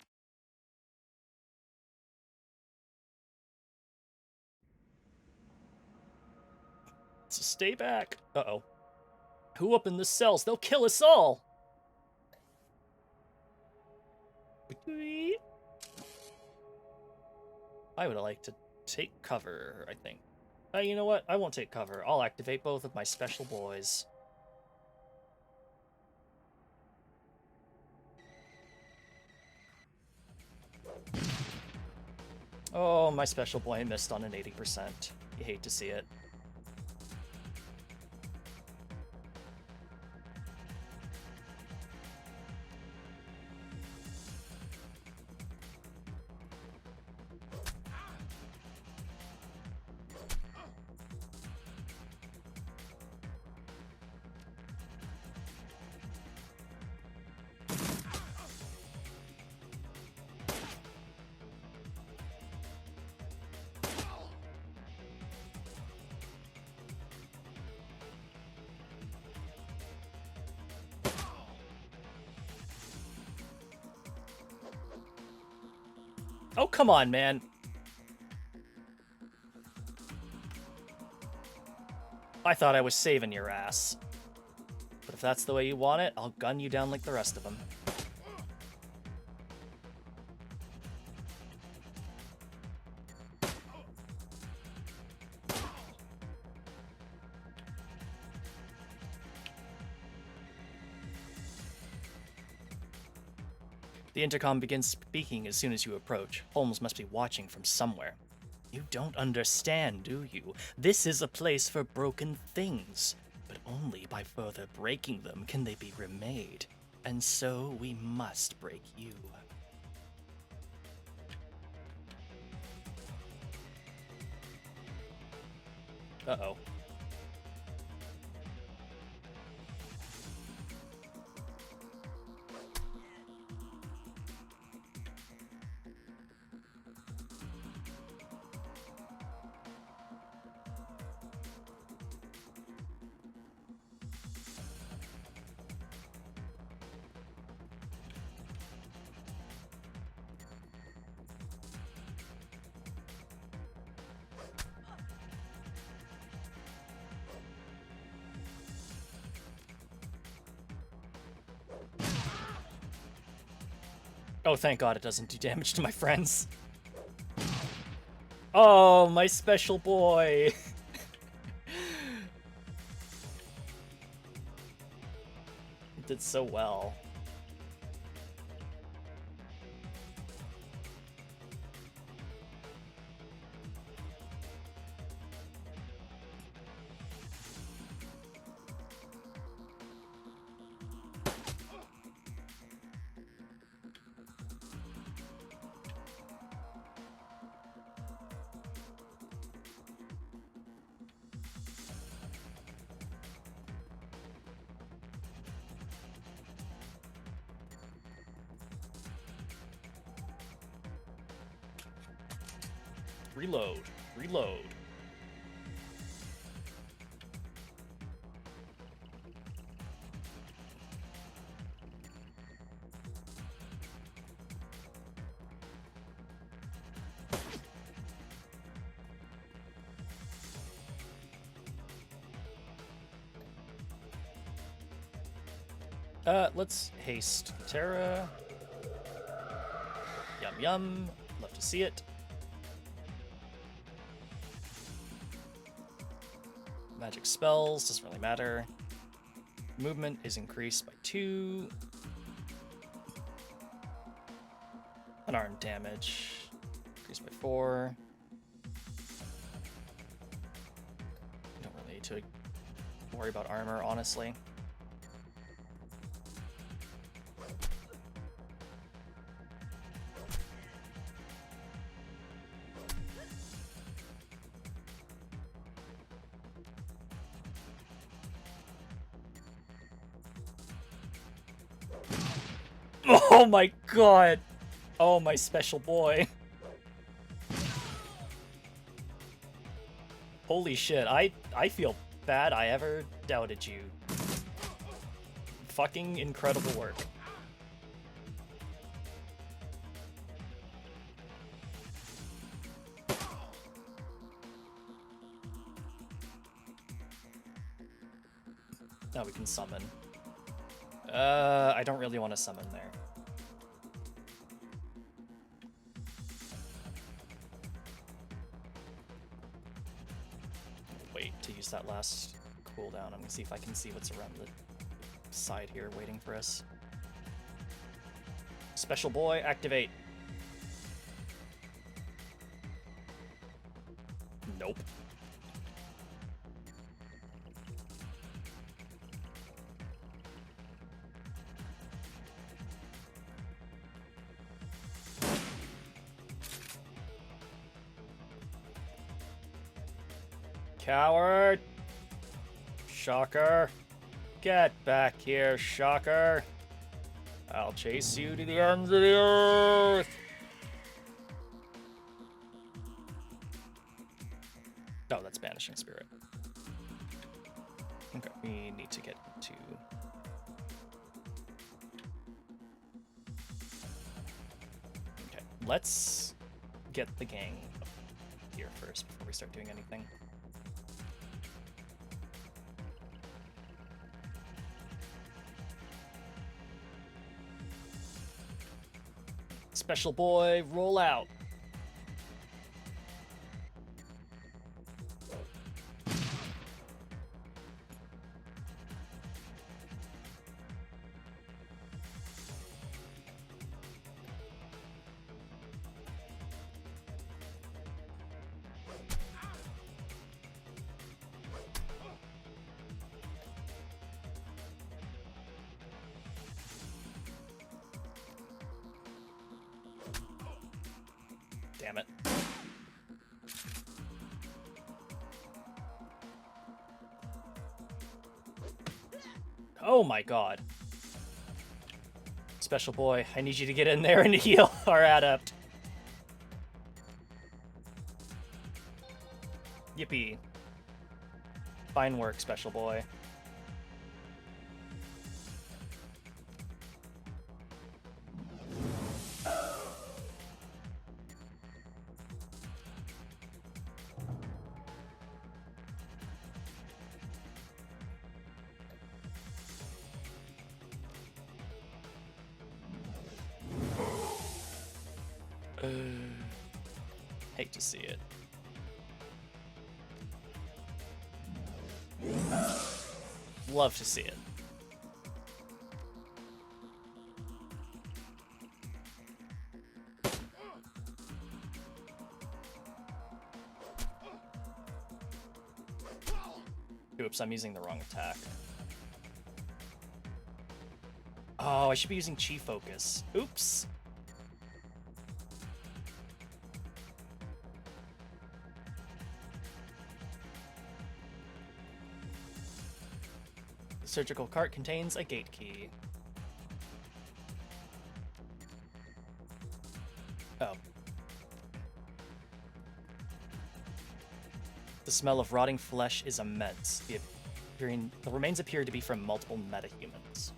So stay back. Uh-oh. Who up in the cells? They'll kill us all! Sweet. I would like to take cover, I think. You know what? I won't take cover. I'll activate both of my special boys. Oh, my special boy missed on an 80%. You hate to see it. Oh, come on, man. I thought I was saving your ass. But if that's the way you want it, I'll gun you down like the rest of them. The intercom begins speaking as soon as you approach. Holmes must be watching from somewhere. You don't understand, do you? This is a place for broken things, but only by further breaking them can they be remade. And so we must break you. Uh-oh. Oh, thank God it doesn't do damage to my friends. Oh, my special boy. It did so well. Reload. Reload. Let's haste Terra. Yum yum. Love to see it. Magic spells, doesn't really matter. Movement is increased by 2. Unarmed damage, increased by 4. Don't really need to worry about armor, honestly. Oh my God! Oh, my special boy. Holy shit, I feel bad I ever doubted you. Fucking incredible work. Now we can summon. I don't really want to summon there. wait to use that last cooldown. I'm gonna see if I can see what's around the side here waiting for us. Special boy, activate. Nope. Coward! Shocker! Get back here, Shocker! I'll chase you to the ends of the earth! Oh, that's Banishing Spirit. Okay, we need to get to... Okay, let's get the gang up here first before we start doing anything. Special boy, roll out. Damn it. Oh my god. Special boy, I need you to get in there and heal our adept. Yippee. Fine work, special boy. Hate to see it. Love to see it. Oops, I'm using the wrong attack. Oh, I should be using Chi Focus. Oops. The surgical cart contains a gate key. Oh. The smell of rotting flesh is immense. The remains appear to be from multiple metahumans.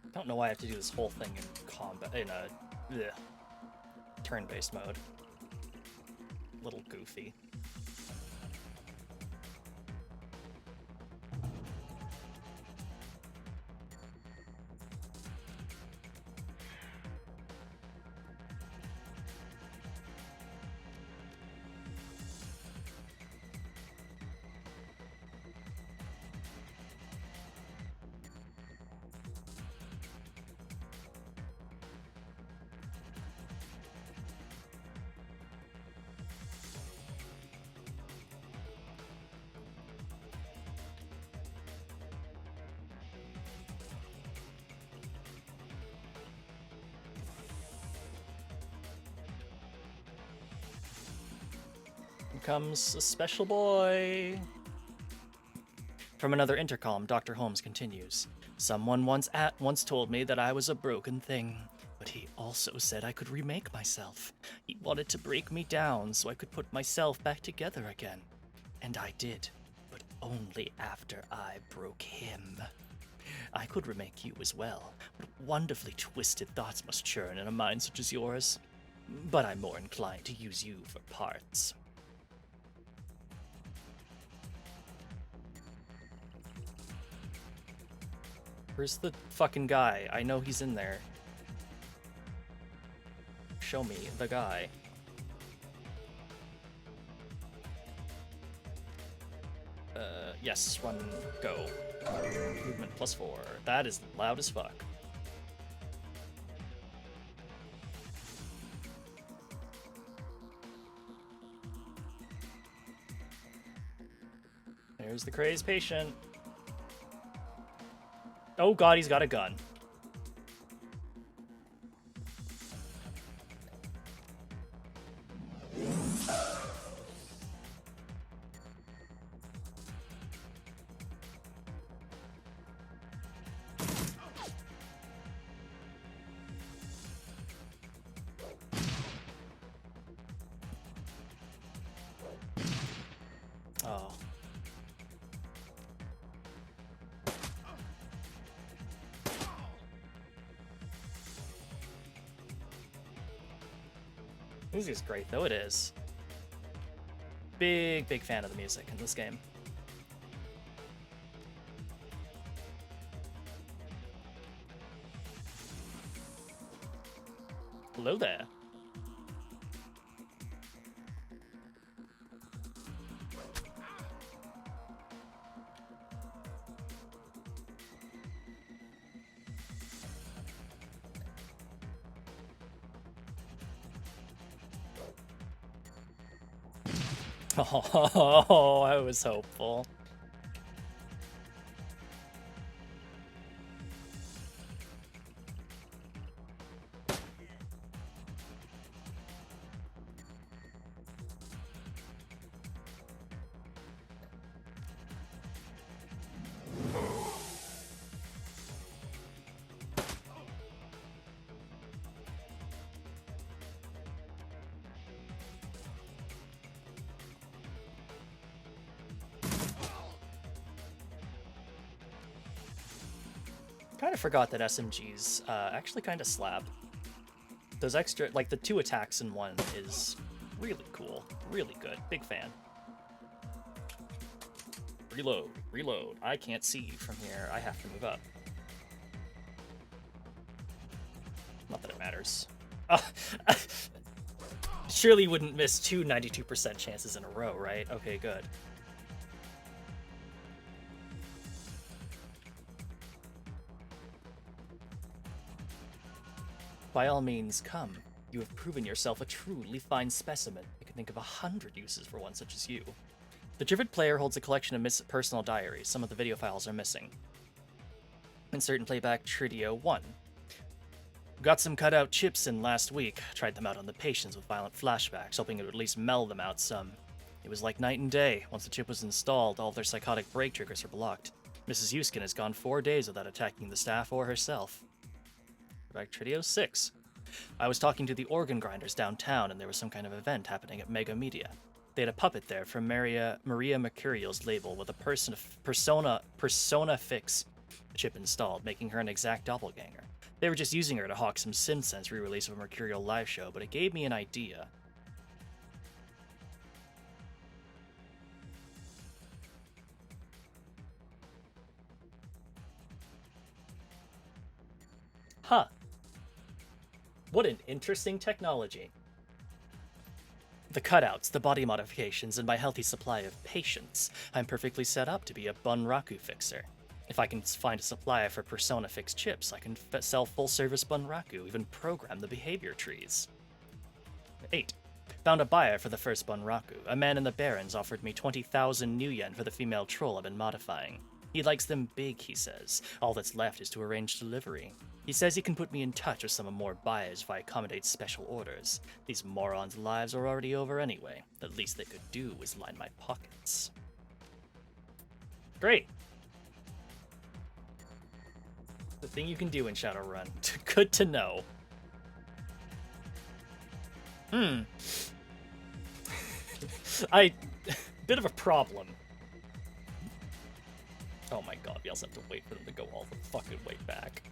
I don't know why I have to do this whole thing in combat, in a turn-based mode. A little goofy. Comes a special boy. From another intercom, Dr. Holmes continues. Someone once told me that I was a broken thing, but he also said I could remake myself. He wanted to break me down so I could put myself back together again. And I did, but only after I broke him. I could remake you as well, but wonderfully twisted thoughts must churn in a mind such as yours. But I'm more inclined to use you for parts. Where's the fucking guy? I know he's in there. Show me the guy. Yes, run, go. Movement +4. That is loud as fuck. There's the crazed patient. Oh god, he's got a gun. Oh. Music is great, though it is. Big fan of the music in this game. Hello there. Oh, I was hopeful. Kind of forgot that SMGs actually kind of slap. Those extra, like the 2 attacks in one is really cool, really good. Big fan. Reload, reload. I can't see you from here. I have to move up. Not that it matters. Surely you wouldn't miss 2 92% chances in a row, right? Okay, good. By all means, come. You have proven yourself a truly fine specimen. I can think of 100 uses for one such as you. The Drivid player holds a collection of personal diaries. Some of the video files are missing. Insert and playback Tridio 1. Got some cutout chips in last week. Tried them out on the patients with violent flashbacks, hoping it would at least meld them out some. It was like night and day. Once the chip was installed, all of their psychotic brake triggers are blocked. Mrs. Huskin has gone 4 days without attacking the staff or herself. Back Tridio 6. I was talking to the organ grinders downtown, and there was some kind of event happening at Mega Media. They had a puppet there from Maria Mercurial's label with a persona fix chip installed, making her an exact doppelganger. They were just using her to hawk some SimSense re-release of a Mercurial live show, but it gave me an idea. Huh. What an interesting technology. The cutouts, the body modifications, and my healthy supply of patience. I'm perfectly set up to be a Bunraku fixer. If I can find a supplier for Persona Fix chips, I can sell full-service Bunraku, even program the behavior trees. 8. Found a buyer for the first Bunraku. A man in the Barrens offered me 20,000 new yen for the female troll I've been modifying. He likes them big, he says. All that's left is to arrange delivery. He says he can put me in touch with some more buyers if I accommodate special orders. These morons' lives are already over anyway. The least they could do is line my pockets. Great. The thing you can do in Shadowrun. Good to know. Bit of a problem. Oh my god, we also have to wait for them to go all the fucking way back.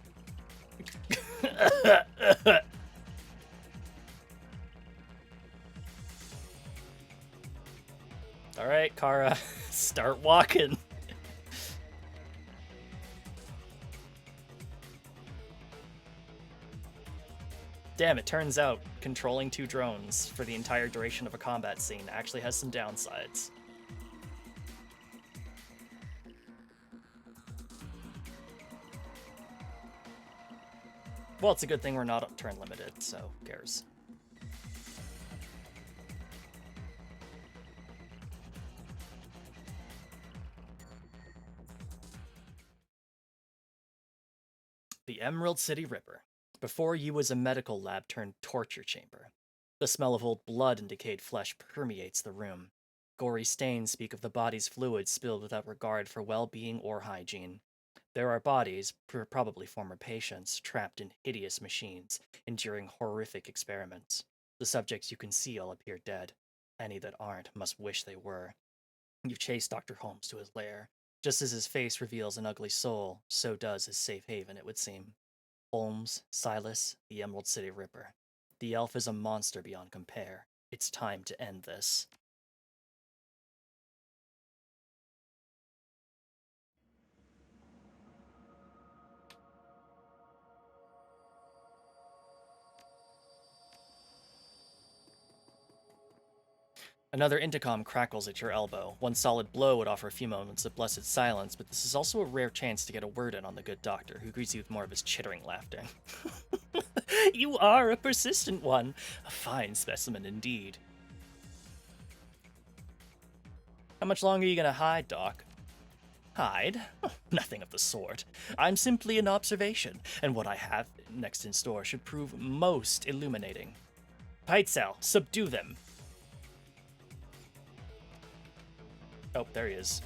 Alright, Kara, start walking. Damn, it turns out controlling 2 drones for the entire duration of a combat scene actually has some downsides. Well, it's a good thing we're not turn limited, so who cares? The Emerald City Ripper. Before you was a medical lab turned torture chamber. The smell of old blood and decayed flesh permeates the room. Gory stains speak of the body's fluids spilled without regard for well-being or hygiene. There are bodies, probably former patients, trapped in hideous machines, enduring horrific experiments. The subjects you can see all appear dead. Any that aren't must wish they were. You chase Dr. Holmes to his lair. Just as his face reveals an ugly soul, so does his safe haven, it would seem. Holmes, Silas, the Emerald City Ripper. The elf is a monster beyond compare. It's time to end this. Another intercom crackles at your elbow. One solid blow would offer a few moments of blessed silence, but this is also a rare chance to get a word in on the good doctor, who greets you with more of his chittering laughter. You are a persistent one. A fine specimen indeed. How much longer are you gonna hide, Doc? Hide? Nothing of the sort. I'm simply an observation, and what I have next in store should prove most illuminating. Peitzel, subdue them. Oh, there he is.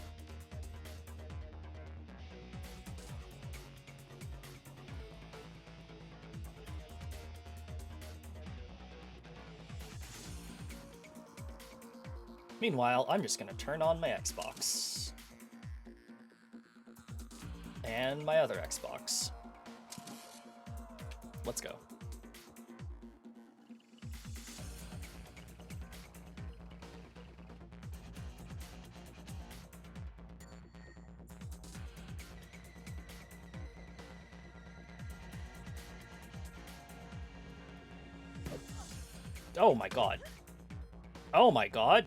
Meanwhile, I'm just gonna turn on my Xbox. And my other Xbox. Let's go. Oh my god. Oh my god.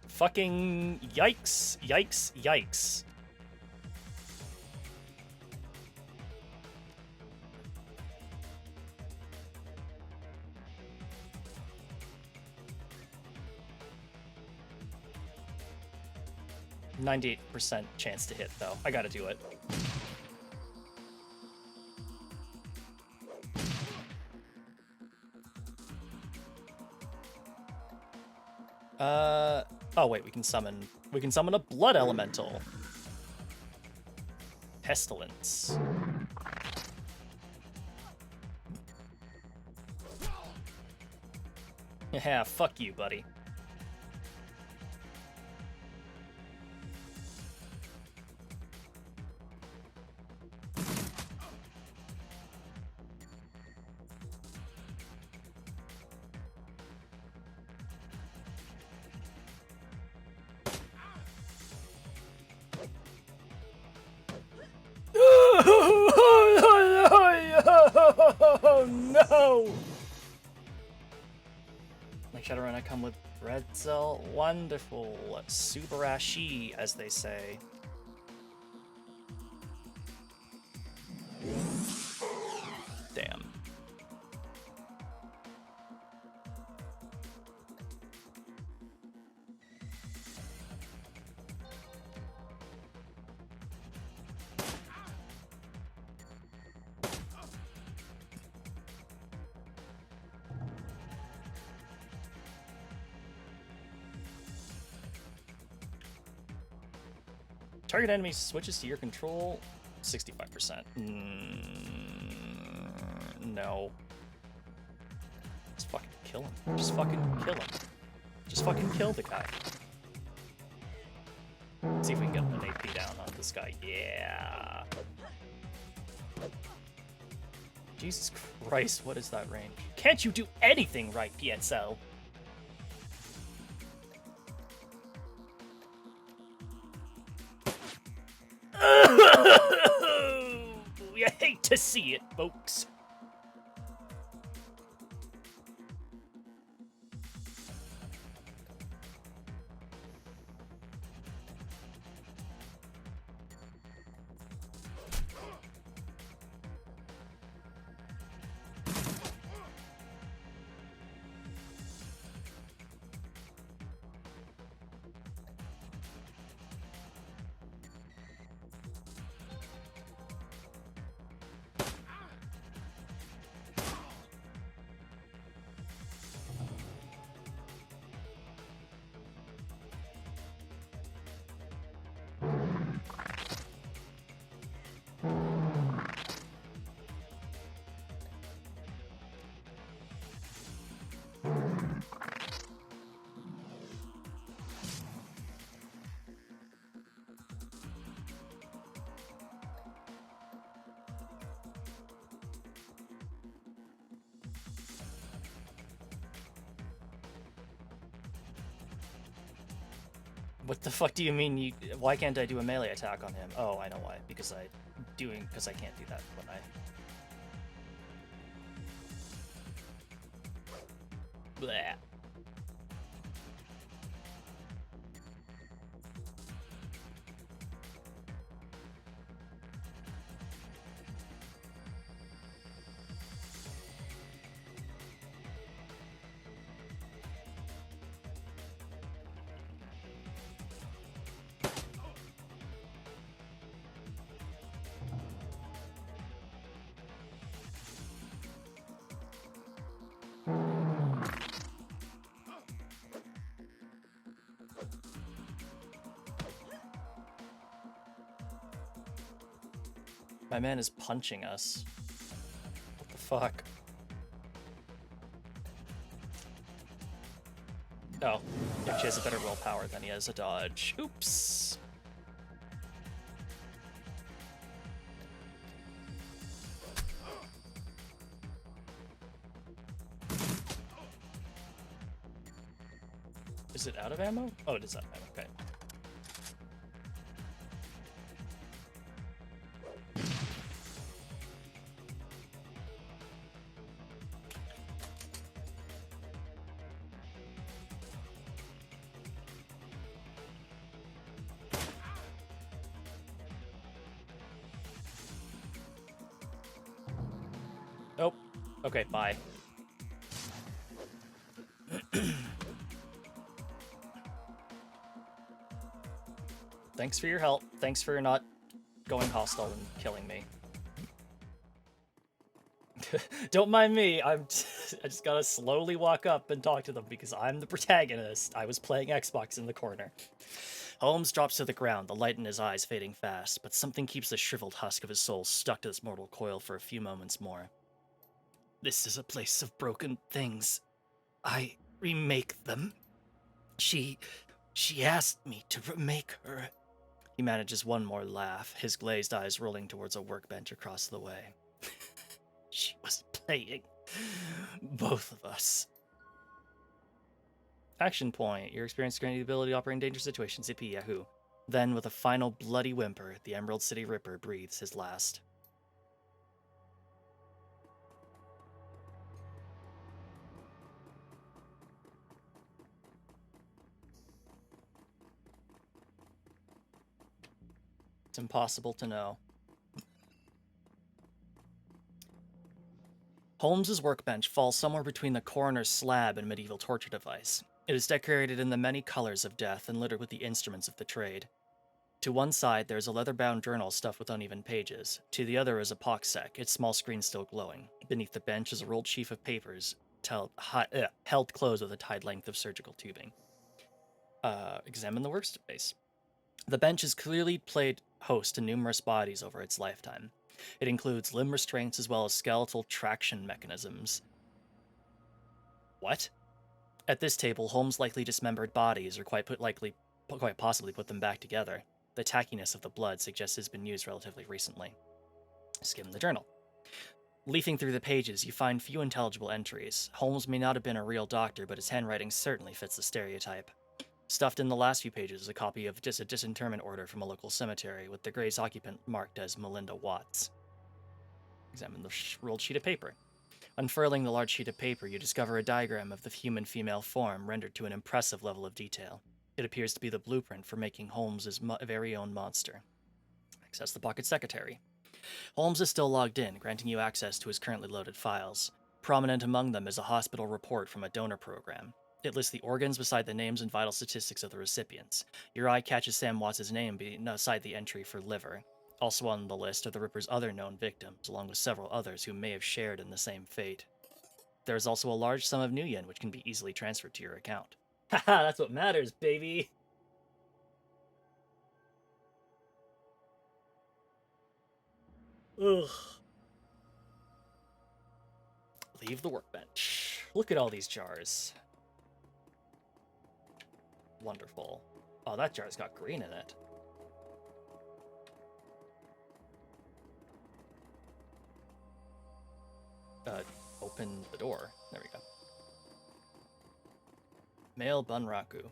Fucking yikes, yikes, yikes. %98 chance to hit, though. I gotta do it. Oh wait, we can summon a blood elemental. Pestilence. Yeah, fuck you, buddy. Oh no! Like Shadowrun, I come with red cell. Wonderful. Subarashi, as they say. Damn. Target enemy switches to your control. 65%. No. Just fucking kill him. Just fucking kill him. Just fucking kill the guy. Let's see if we can get an AP down on this guy. Yeah. Jesus Christ, what is that range? Can't you do anything right, PSL? You hate to see it, folks. What the fuck do you mean you... Why can't I do a melee attack on him? Oh, I know why. Because I can't do that when I... Bleh. My man is punching us. What the fuck? Oh, yeah, she has a better willpower than he has a dodge. Oops. Is it out of ammo? Oh, it is out of ammo, okay. Oh, okay, bye. Thanks for your help. Thanks for not going hostile and killing me. Don't mind me. I just gotta slowly walk up and talk to them because I'm the protagonist. I was playing Xbox in the corner. Holmes drops to the ground, the light in his eyes fading fast, but something keeps the shriveled husk of his soul stuck to this mortal coil for a few moments more. This is a place of broken things. I remake them. She asked me to remake her. He manages one more laugh, his glazed eyes rolling towards a workbench across the way. She was playing both of us. Action point. Your experience granting the ability to operate in dangerous situations. Zippy Yahoo. Then, with a final bloody whimper, the Emerald City Ripper breathes his last. It's impossible to know. Holmes's workbench falls somewhere between the coroner's slab and medieval torture device. It is decorated in the many colors of death and littered with the instruments of the trade. To one side, there is a leather-bound journal stuffed with uneven pages. To the other is a poxsec, its small screen still glowing. Beneath the bench is a rolled sheaf of papers, held closed with a tied length of surgical tubing. Examine the workspace. The bench has clearly played host to numerous bodies over its lifetime. It includes limb restraints as well as skeletal traction mechanisms. What? At this table, Holmes likely dismembered bodies, or quite possibly put them back together. The tackiness of the blood suggests it has been used relatively recently. Skim the journal. Leafing through the pages, you find few intelligible entries. Holmes may not have been a real doctor, but his handwriting certainly fits the stereotype. Stuffed in the last few pages is a copy of just a disinterment order from a local cemetery with the grave's occupant marked as Melinda Watts. Examine the rolled sheet of paper. Unfurling the large sheet of paper, you discover a diagram of the human female form rendered to an impressive level of detail. It appears to be the blueprint for making Holmes' very own monster. Access the pocket secretary. Holmes is still logged in, granting you access to his currently loaded files. Prominent among them is a hospital report from a donor program. It lists the organs beside the names and vital statistics of the recipients. Your eye catches Sam Watts' name beside the entry for liver. Also on the list are the Ripper's other known victims, along with several others who may have shared in the same fate. There is also a large sum of new yen, which can be easily transferred to your account. Haha, that's what matters, baby! Ugh. Leave the workbench. Look at all these jars. Wonderful. Oh, that jar's got green in it. Open the door. There we go. Male Bunraku.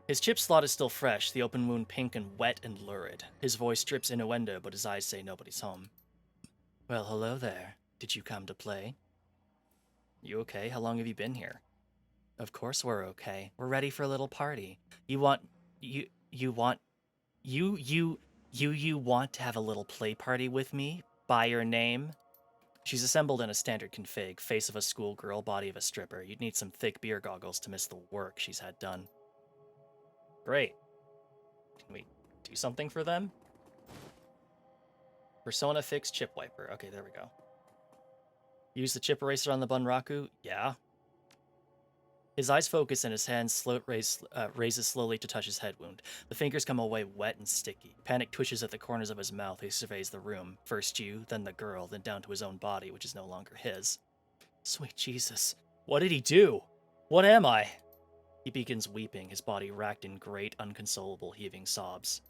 His chip slot is still fresh, the open wound pink and wet and lurid. His voice drips innuendo, but his eyes say nobody's home. Well, hello there. Did you come to play? You okay? How long have you been here? Of course we're okay. We're ready for a little party. You want to have a little play party with me? By your name? She's assembled in a standard config, face of a schoolgirl, body of a stripper. You'd need some thick beer goggles to miss the work she's had done. Great. Can we do something for them? Persona fix chip wiper. Okay, there we go. Use the chip eraser on the Bunraku? Yeah. His eyes focus and his hand raises slowly to touch his head wound. The fingers come away wet and sticky. Panic twitches at the corners of his mouth. He surveys the room. First you, then the girl, then down to his own body, which is no longer his. Sweet Jesus. What did he do? What am I? He begins weeping, his body racked in great, unconsolable, heaving sobs.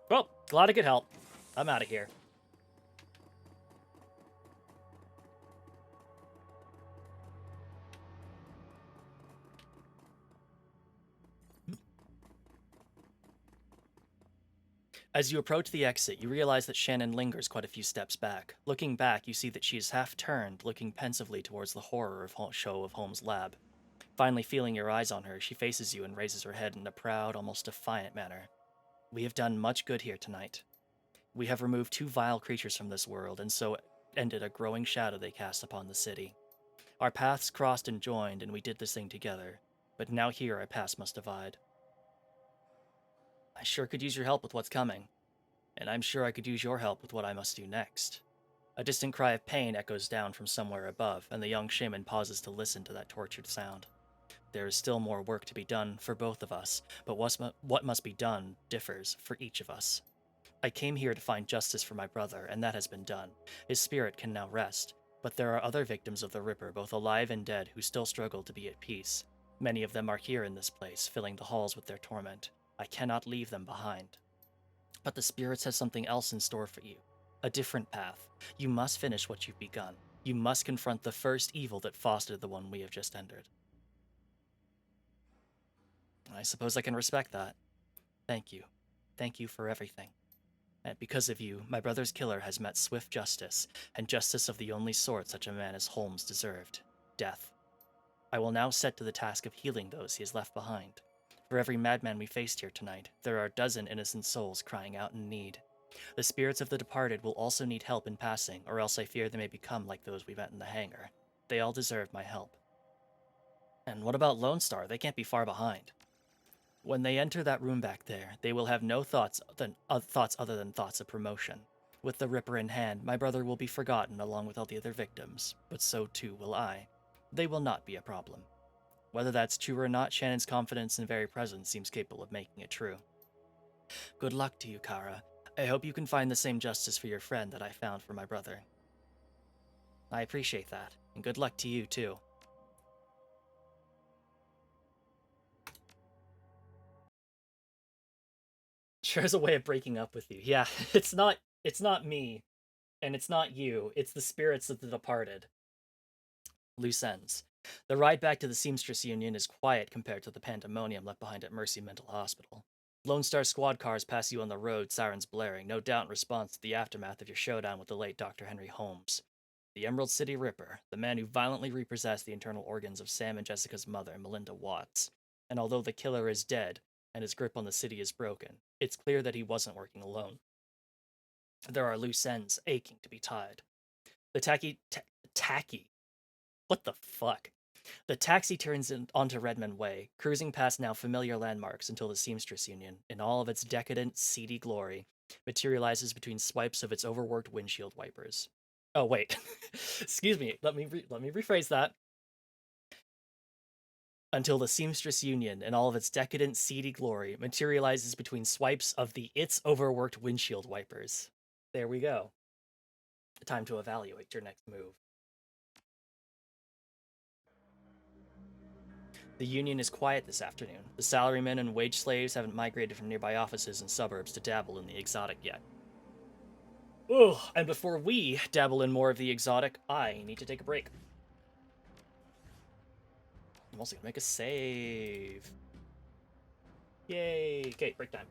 Well, glad I could help. I'm out of here. As you approach the exit, you realize that Shannon lingers quite a few steps back. Looking back, you see that she is half turned, looking pensively towards the horror show of Holmes' lab. Finally feeling your eyes on her, she faces you and raises her head in a proud, almost defiant manner. We have done much good here tonight. We have removed 2 vile creatures from this world, and so ended a growing shadow they cast upon the city. Our paths crossed and joined, and we did this thing together. But now here our paths must divide. I sure could use your help with what's coming. And I'm sure I could use your help with what I must do next. A distant cry of pain echoes down from somewhere above, and the young shaman pauses to listen to that tortured sound. There is still more work to be done for both of us, but what must be done differs for each of us. I came here to find justice for my brother, and that has been done. His spirit can now rest, but there are other victims of the Ripper, both alive and dead, who still struggle to be at peace. Many of them are here in this place, filling the halls with their torment. I cannot leave them behind. But the spirits have something else in store for you. A different path. You must finish what you've begun. You must confront the first evil that fostered the one we have just entered. I suppose I can respect that. Thank you. Thank you for everything. And because of you, my brother's killer has met swift justice, and justice of the only sort such a man as Holmes deserved. Death. I will now set to the task of healing those he has left behind. For every madman we faced here tonight, there are a dozen innocent souls crying out in need. The spirits of the departed will also need help in passing, or else I fear they may become like those we met in the hangar. They all deserve my help. And what about Lone Star? They can't be far behind. When they enter that room back there, they will have no thoughts other than thoughts of promotion. With the Ripper in hand, my brother will be forgotten along with all the other victims, but so too will I. They will not be a problem. Whether that's true or not, Shannon's confidence and very presence seems capable of making it true. Good luck to you, Kara. I hope you can find the same justice for your friend that I found for my brother. I appreciate that, and good luck to you, too. Sure has a way of breaking up with you. Yeah, it's not me, and it's not you. It's the spirits of the departed. Loose ends. The ride back to the Seamstress Union is quiet compared to the pandemonium left behind at Mercy Mental Hospital. Lone Star squad cars pass you on the road, sirens blaring, no doubt in response to the aftermath of your showdown with the late Dr. Henry Holmes. The Emerald City Ripper, the man who violently repossessed the internal organs of Sam and Jessica's mother, Melinda Watts. And although the killer is dead, and his grip on the city is broken, it's clear that he wasn't working alone. There are loose ends aching to be tied. The tacky. What the fuck? The taxi turns onto Redmond Way, cruising past now familiar landmarks until the Seamstress Union, in all of its decadent, seedy glory, materializes between swipes of its overworked windshield wipers. Oh wait, excuse me. Let me rephrase that. Until the Seamstress Union, in all of its decadent, seedy glory, materializes between swipes of its overworked windshield wipers. There we go. Time to evaluate your next move. The union is quiet this afternoon. The salarymen and wage slaves haven't migrated from nearby offices and suburbs to dabble in the exotic yet. Ugh, and before we dabble in more of the exotic, I need to take a break. I'm also gonna make a save. Yay! Okay, break time.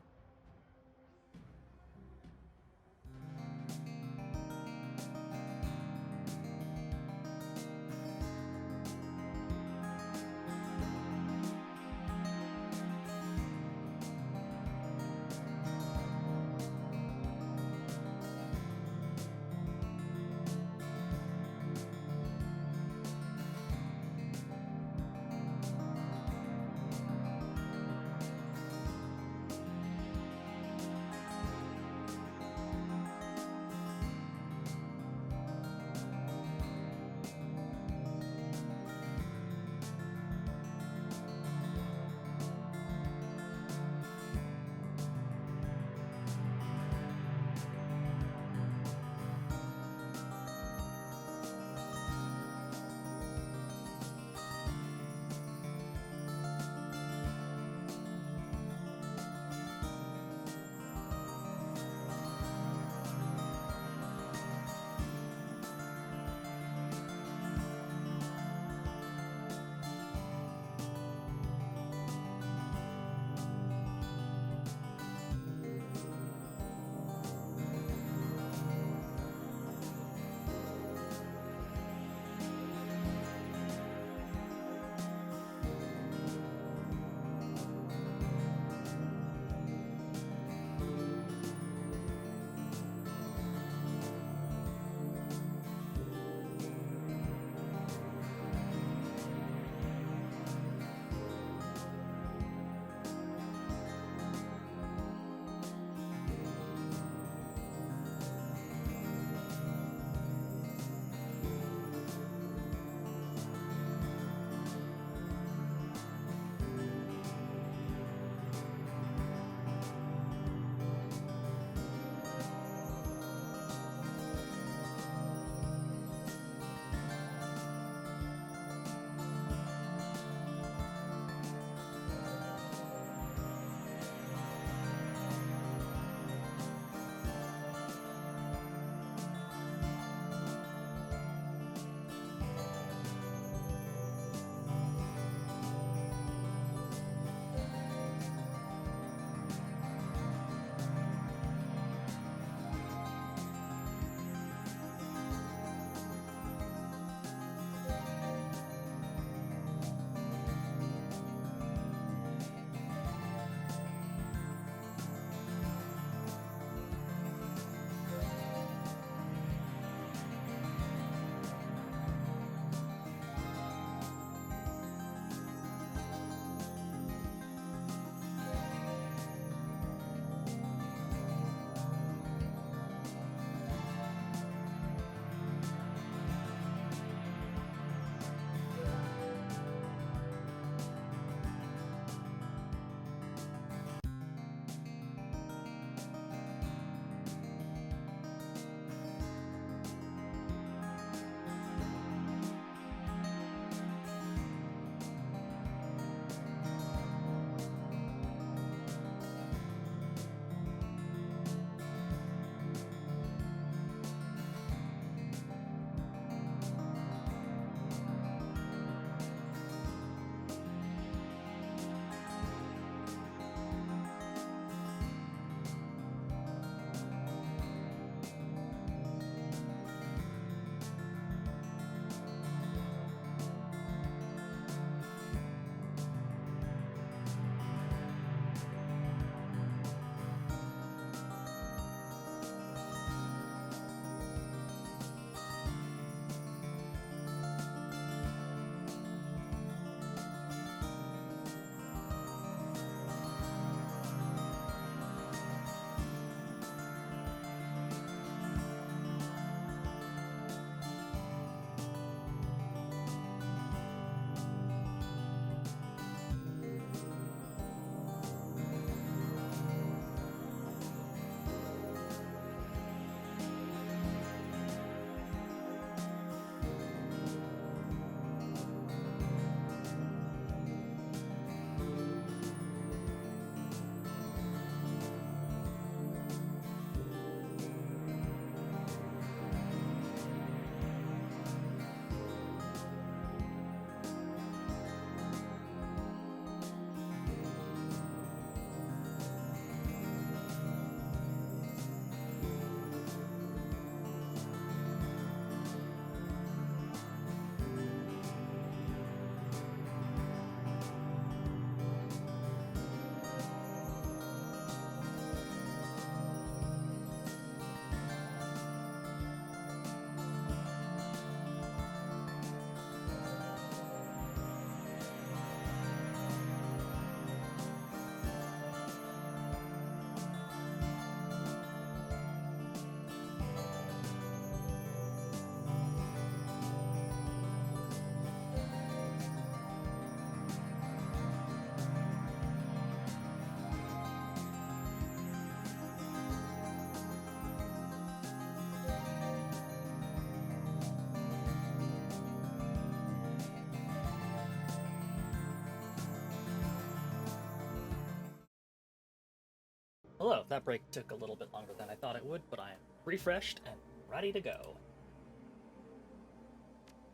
that break took a little bit longer than I thought it would, but I am refreshed and ready to go.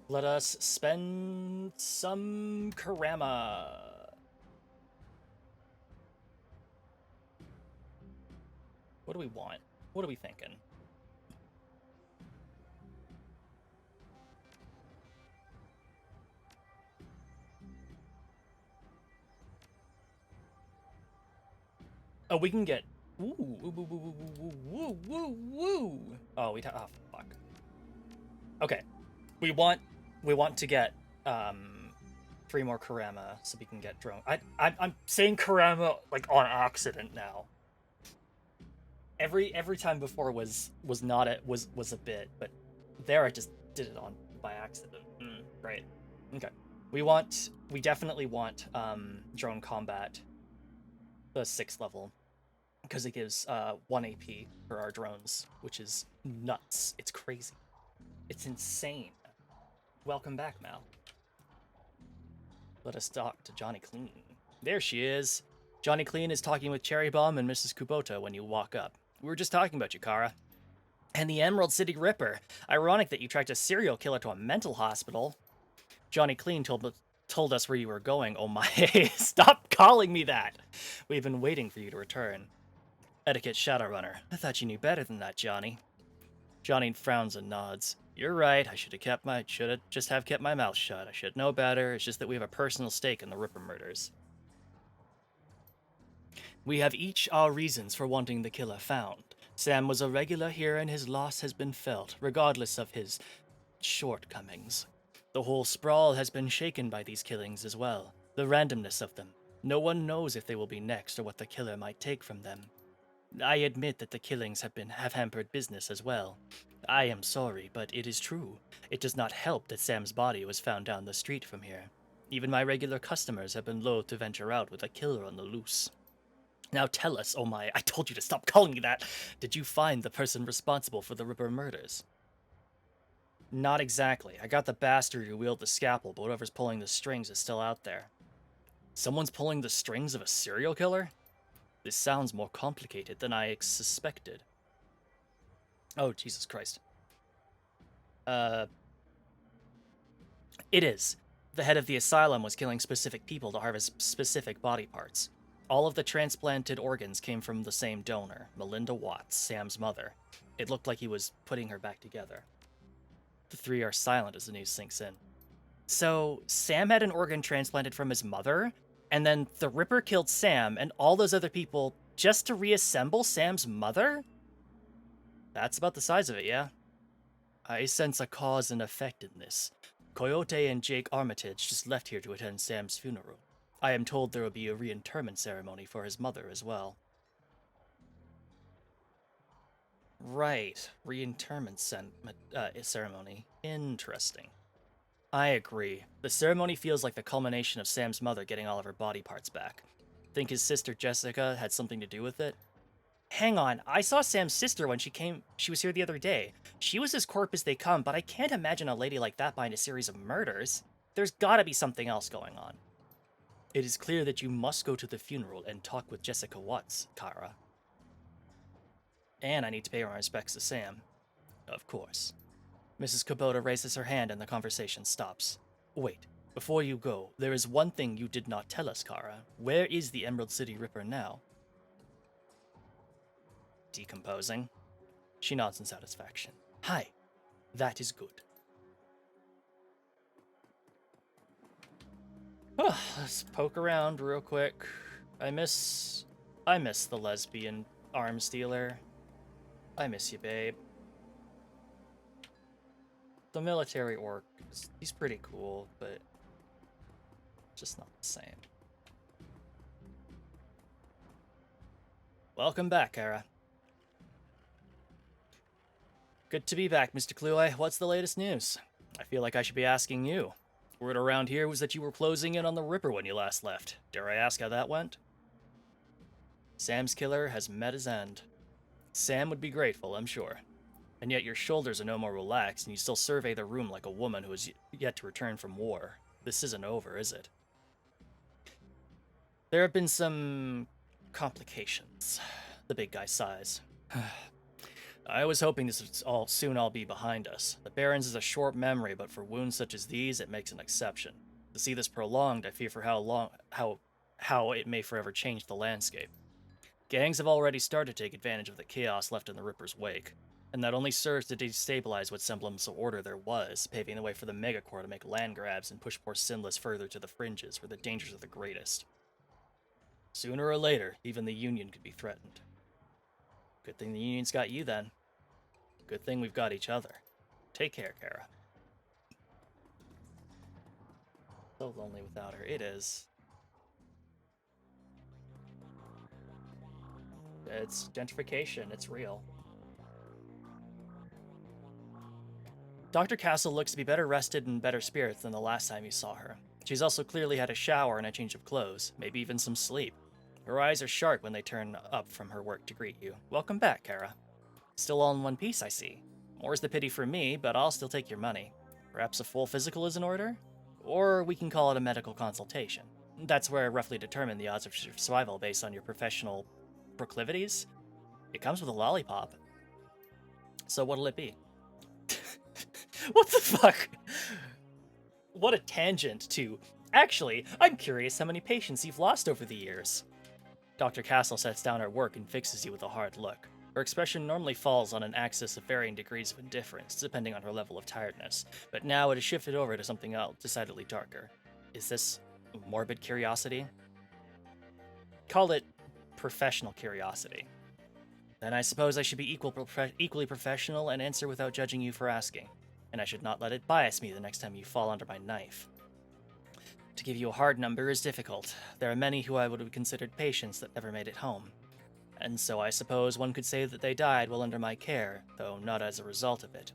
Let us spend some Karama. What do we want? What are we thinking? Oh, we can get. Ooh, woo. Oh, oh, fuck. Okay, we want to get 3 more Karama so we can get drone. I'm saying Karama like on accident now. Every time before was not it was a bit, but there I just did it on by accident. Right. Okay. We definitely want drone combat, the 6th level, because it gives 1 AP for our drones, which is nuts. It's crazy. It's insane. Welcome back, Mal. Let us talk to Johnny Clean. There she is. Johnny Clean is talking with Cherry Bomb and Mrs. Kubota when you walk up. We were just talking about you, Kara. And the Emerald City Ripper. Ironic that you tracked a serial killer to a mental hospital. Johnny Clean told us where you were going. Oh my, stop calling me that. We've been waiting for you to return. Etiquette Shadowrunner. I thought you knew better than that, Johnny. Johnny frowns and nods. You're right. I should have kept my mouth shut. I should know better. It's just that we have a personal stake in the Ripper murders. We have each our reasons for wanting the killer found. Sam was a regular here and his loss has been felt, regardless of his shortcomings. The whole sprawl has been shaken by these killings as well. The randomness of them. No one knows if they will be next or what the killer might take from them. I admit that the killings have hampered business as well. I am sorry, but it is true. It does not help that Sam's body was found down the street from here. Even my regular customers have been loath to venture out with a killer on the loose. Now tell us, oh my, I told you to stop calling me that. Did you find the person responsible for the Ripper murders? Not exactly. I got the bastard who wielded the scalpel, but whoever's pulling the strings is still out there. Someone's pulling the strings of a serial killer? This sounds more complicated than I suspected. Oh, Jesus Christ. It is. The head of the asylum was killing specific people to harvest specific body parts. All of the transplanted organs came from the same donor, Melinda Watts, Sam's mother. It looked like he was putting her back together. The 3 are silent as the news sinks in. So, Sam had an organ transplanted from his mother, and then the Ripper killed Sam and all those other people just to reassemble Sam's mother? That's about the size of it, yeah? I sense a cause and effect in this. Coyote and Jake Armitage just left here to attend Sam's funeral. I am told there will be a reinterment ceremony for his mother as well. Right, reinterment ceremony. Interesting. I agree. The ceremony feels like the culmination of Sam's mother getting all of her body parts back. Think his sister Jessica had something to do with it? Hang on, I saw Sam's sister when she was here the other day. She was as corp as they come, but I can't imagine a lady like that behind a series of murders. There's gotta be something else going on. It is clear that you must go to the funeral and talk with Jessica Watts, Kara. And I need to pay my respects to Sam. Of course. Mrs. Kubota raises her hand and the conversation stops. Wait, before you go, there is one thing you did not tell us, Kara. Where is the Emerald City Ripper now? Decomposing. She nods in satisfaction. Hi, that is good. Oh, let's poke around real quick. I miss the lesbian arms dealer. I miss you, babe. The military orc, he's pretty cool, but just not the same. Welcome back, Kara. Good to be back, Mr. Kluey. What's the latest news? I feel like I should be asking you. Word around here was that you were closing in on the Ripper when you last left. Dare I ask how that went? Sam's killer has met his end. Sam would be grateful, I'm sure. And yet your shoulders are no more relaxed, and you still survey the room like a woman who is yet to return from war. This isn't over, is it? There have been some complications. The big guy sighs. I was hoping this would soon all be behind us. The Barrens is a short memory, but for wounds such as these, it makes an exception. To see this prolonged, I fear for how it may forever change the landscape. Gangs have already started to take advantage of the chaos left in the Ripper's wake, and that only serves to destabilize what semblance of order there was, paving the way for the Megacorps to make land grabs and push poor Sinless further to the fringes, where the dangers are the greatest. Sooner or later, even the Union could be threatened. Good thing the Union's got you, then. Good thing we've got each other. Take care, Kara. So lonely without her. It is. It's gentrification. It's real. Dr. Castle looks to be better rested and better spirits than the last time you saw her. She's also clearly had a shower and a change of clothes, maybe even some sleep. Her eyes are sharp when they turn up from her work to greet you. Welcome back, Kara. Still all in one piece, I see. More's the pity for me, but I'll still take your money. Perhaps a full physical is in order? Or we can call it a medical consultation. That's where I roughly determine the odds of survival based on your professional proclivities. It comes with a lollipop. So what'll it be? What the fuck? What a tangent to... Actually, I'm curious how many patients you've lost over the years. Dr. Castle sets down her work and fixes you with a hard look. Her expression normally falls on an axis of varying degrees of indifference, depending on her level of tiredness, but now it has shifted over to something else, decidedly darker. Is this morbid curiosity? Call it professional curiosity. Then I suppose I should be equally professional and answer without judging you for asking, and I should not let it bias me the next time you fall under my knife. To give you a hard number is difficult. There are many who I would have considered patients that never made it home. And so I suppose one could say that they died while under my care, though not as a result of it.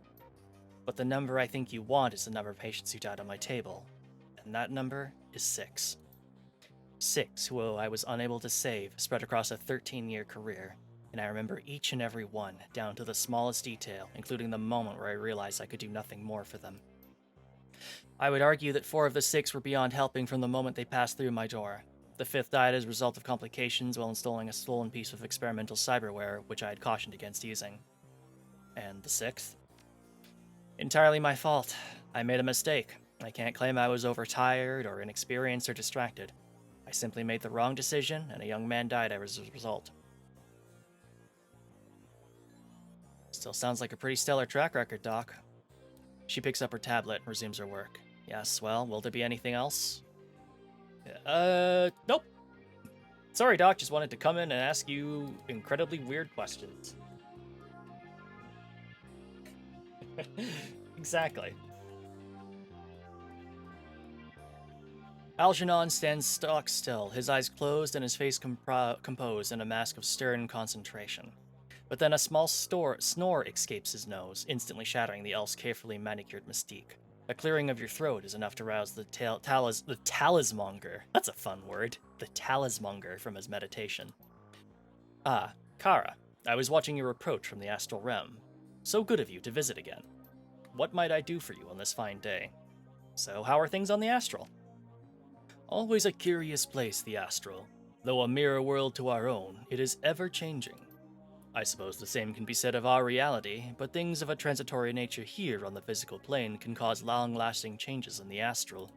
But the number I think you want is the number of patients who died on my table, and that number is 6. 6 who I was unable to save, spread across a 13-year career, and I remember each and every one, down to the smallest detail, including the moment where I realized I could do nothing more for them. I would argue that 4 of the 6 were beyond helping from the moment they passed through my door. The 5th died as a result of complications while installing a stolen piece of experimental cyberware, which I had cautioned against using. And the 6th? Entirely my fault. I made a mistake. I can't claim I was overtired or inexperienced or distracted. I simply made the wrong decision, and a young man died as a result. Still sounds like a pretty stellar track record, Doc. She picks up her tablet and resumes her work. Yes, well, will there be anything else? Nope. Sorry, Doc, just wanted to come in and ask you incredibly weird questions. Exactly. Algernon stands stock still, his eyes closed and his face composed in a mask of stern concentration. But then a small snore escapes his nose, instantly shattering the elf's carefully manicured mystique. A clearing of your throat is enough to rouse the talismonger. That's a fun word. The talismonger from his meditation. Ah, Kara, I was watching your approach from the astral realm. So good of you to visit again. What might I do for you on this fine day? So, how are things on the astral? Always a curious place, the astral. Though a mirror world to our own, it is ever-changing. I suppose the same can be said of our reality, but things of a transitory nature here on the physical plane can cause long-lasting changes in the astral.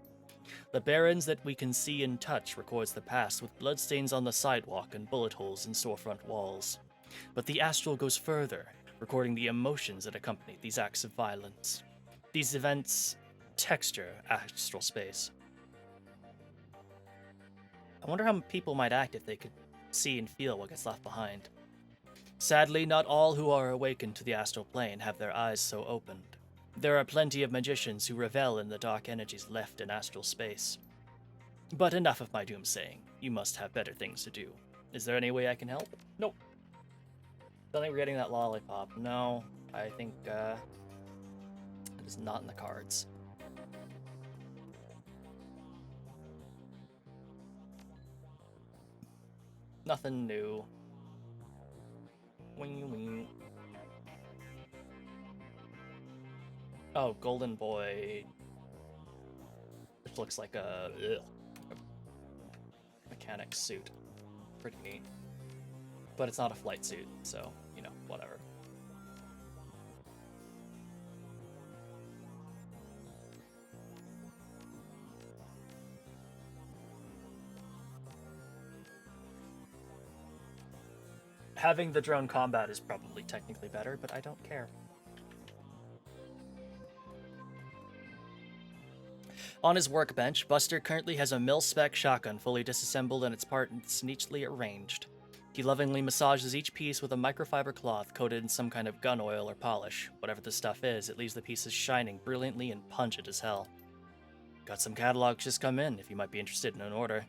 The barrens that we can see and touch records the past with bloodstains on the sidewalk and bullet holes in storefront walls. But the astral goes further, recording the emotions that accompany these acts of violence. These events texture astral space. I wonder how people might act if they could see and feel what gets left behind. Sadly, not all who are awakened to the astral plane have their eyes so opened. There are plenty of magicians who revel in the dark energies left in astral space. But enough of my doomsaying. You must have better things to do. Is there any way I can help? Nope. Don't think we're getting that lollipop. No, I think, it is not in the cards. Nothing new. Wing. Oh, Golden Boy. Which looks like a mechanic suit. Pretty neat. but it's not a flight suit, so, you know, whatever. Having the drone combat is probably technically better, but I don't care. On his workbench, Buster currently has a mil-spec shotgun fully disassembled and its parts neatly arranged. He lovingly massages each piece with a microfiber cloth coated in some kind of gun oil or polish. Whatever the stuff is, it leaves the pieces shining brilliantly and pungent as hell. Got some catalogs just come in if you might be interested in an order.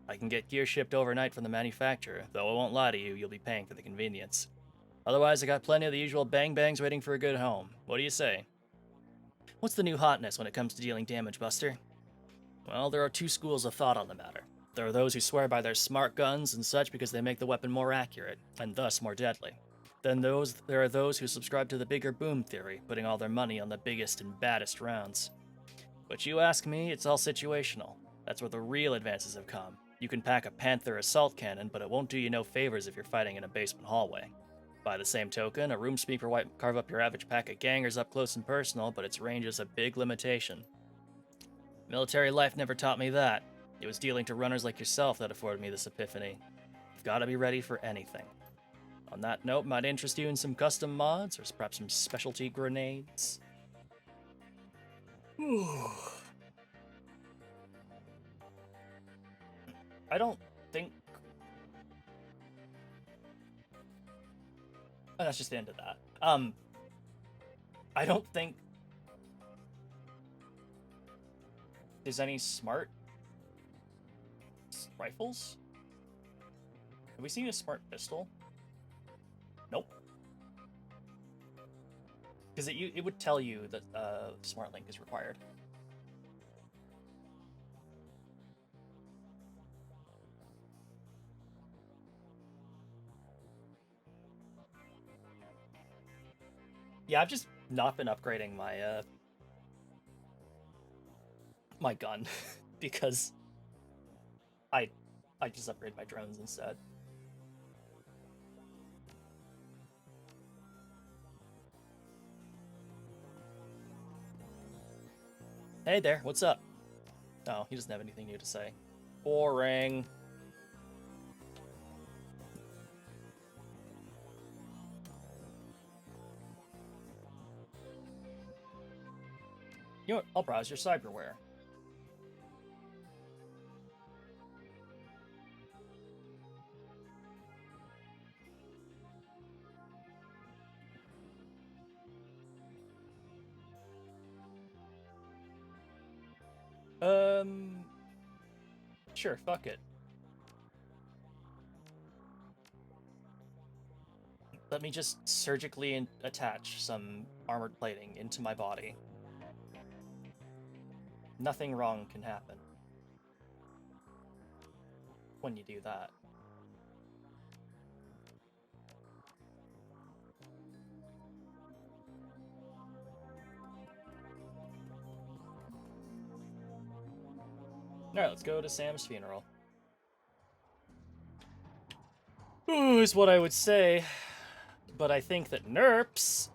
I can get gear shipped overnight from the manufacturer, though I won't lie to you, you'll be paying for the convenience. Otherwise, I got plenty of the usual bang-bangs waiting for a good home. What do you say? What's the new hotness when it comes to dealing damage, Buster? Well, there are two schools of thought on the matter. There are those who swear by their smart guns and such because they make the weapon more accurate, and thus more deadly. Then there are those who subscribe to the bigger boom theory, putting all their money on the biggest and baddest rounds. But you ask me, it's all situational. That's where the real advances have come. You can pack a Panther assault cannon, but it won't do you no favors if you're fighting in a basement hallway. By the same token, a room sweeper might carve up your average pack of gangers up close and personal, but its range is a big limitation. Military life never taught me that. It was dealing to runners like yourself that afforded me this epiphany. You've got to be ready for anything. On that note, might interest you in some custom mods, or perhaps some specialty grenades? I don't think... Oh, that's just the end of that. I don't think there's any smart rifles. Have we seen a smart pistol? Nope. Because it would tell you that smart link is required. Yeah, I've just not been upgrading my my gun because I just upgrade my drones instead. Hey there, what's up? Oh, he doesn't have anything new to say. Boring. You know what? I'll browse your cyberware. Sure, fuck it. Let me just surgically attach some armored plating into my body. Nothing wrong can happen when you do that. Alright, let's go to Sam's funeral. Ooh, is what I would say. But I think that NERPs...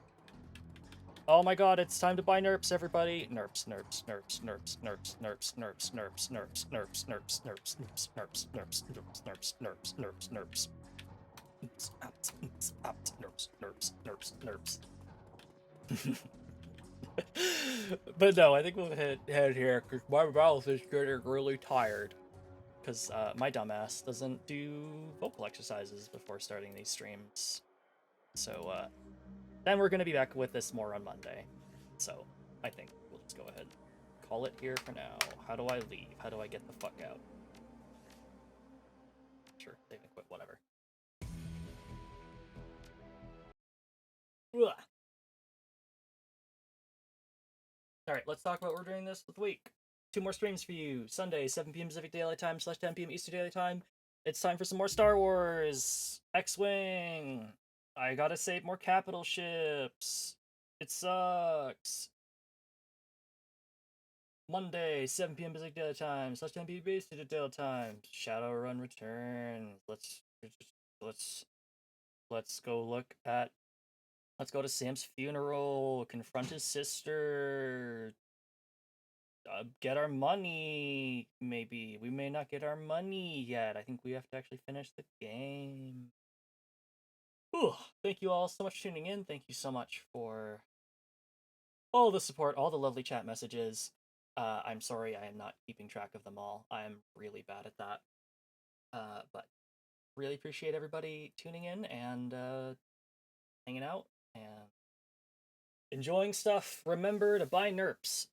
Oh my god, it's time to buy NERPs, everybody. NERPs, NERPs, NERPs, NERPs, NERPs, NERPs, NERPs, NERPs, NERPs, NERPs, NERPs, NERPs, NERPs, NERPs, NERPs, NERPs, NERPs, NERPs, NERPs. NERPs, NERPs, NERPs, NERPs. But no, I think we'll head here, because my mouth is getting really tired. Because my dumbass doesn't do vocal exercises before starting these streams. So then we're going to be back with this more on Monday. So I think we'll just go ahead and call it here for now. How do I leave? How do I get the fuck out? Sure, save and quit, whatever. Ugh. Alright, let's talk about what we're doing this week. 2 more streams for you. Sunday, 7 p.m. Pacific Daylight Time / 10 p.m. Eastern Daylight Time. It's time for some more Star Wars. X-Wing. I gotta save more capital ships. It sucks. Monday, 7 p.m. Pacific Daylight Time / 10 p.m. Eastern Daylight Time. Shadowrun returns. Let's let's go to Sam's funeral, confront his sister, get our money. Maybe we may not get our money yet. I think we have to actually finish the game. Whew. Thank you all so much for tuning in. Thank you so much for all the support, all the lovely chat messages. I'm sorry I am not keeping track of them all. I am really bad at that. But really appreciate everybody tuning in and hanging out and enjoying stuff. Remember to buy NERPs.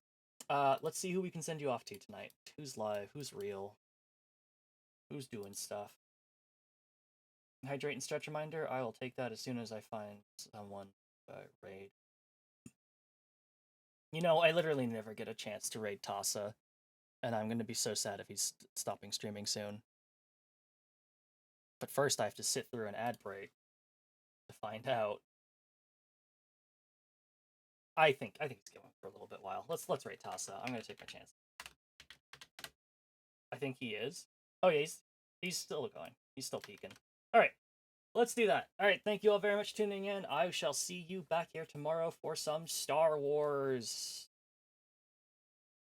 Let's see who we can send you off to tonight. Who's live? Who's real? Who's doing stuff? Hydrate and stretch reminder. I will take that as soon as I find someone raid. You know, I literally never get a chance to raid Tasa, and I'm gonna be so sad if he's stopping streaming soon. But first, I have to sit through an ad break to find out. I think he's going for a little bit while. Let's raid Tasa. I'm gonna take my chance. I think he is. Oh yeah, he's still going. He's still peeking. All right, let's do that. All right, thank you all very much for tuning in. I shall see you back here tomorrow for some Star Wars.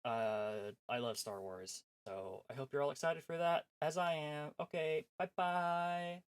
I love Star Wars, so I hope you're all excited for that, as I am. Okay, bye bye.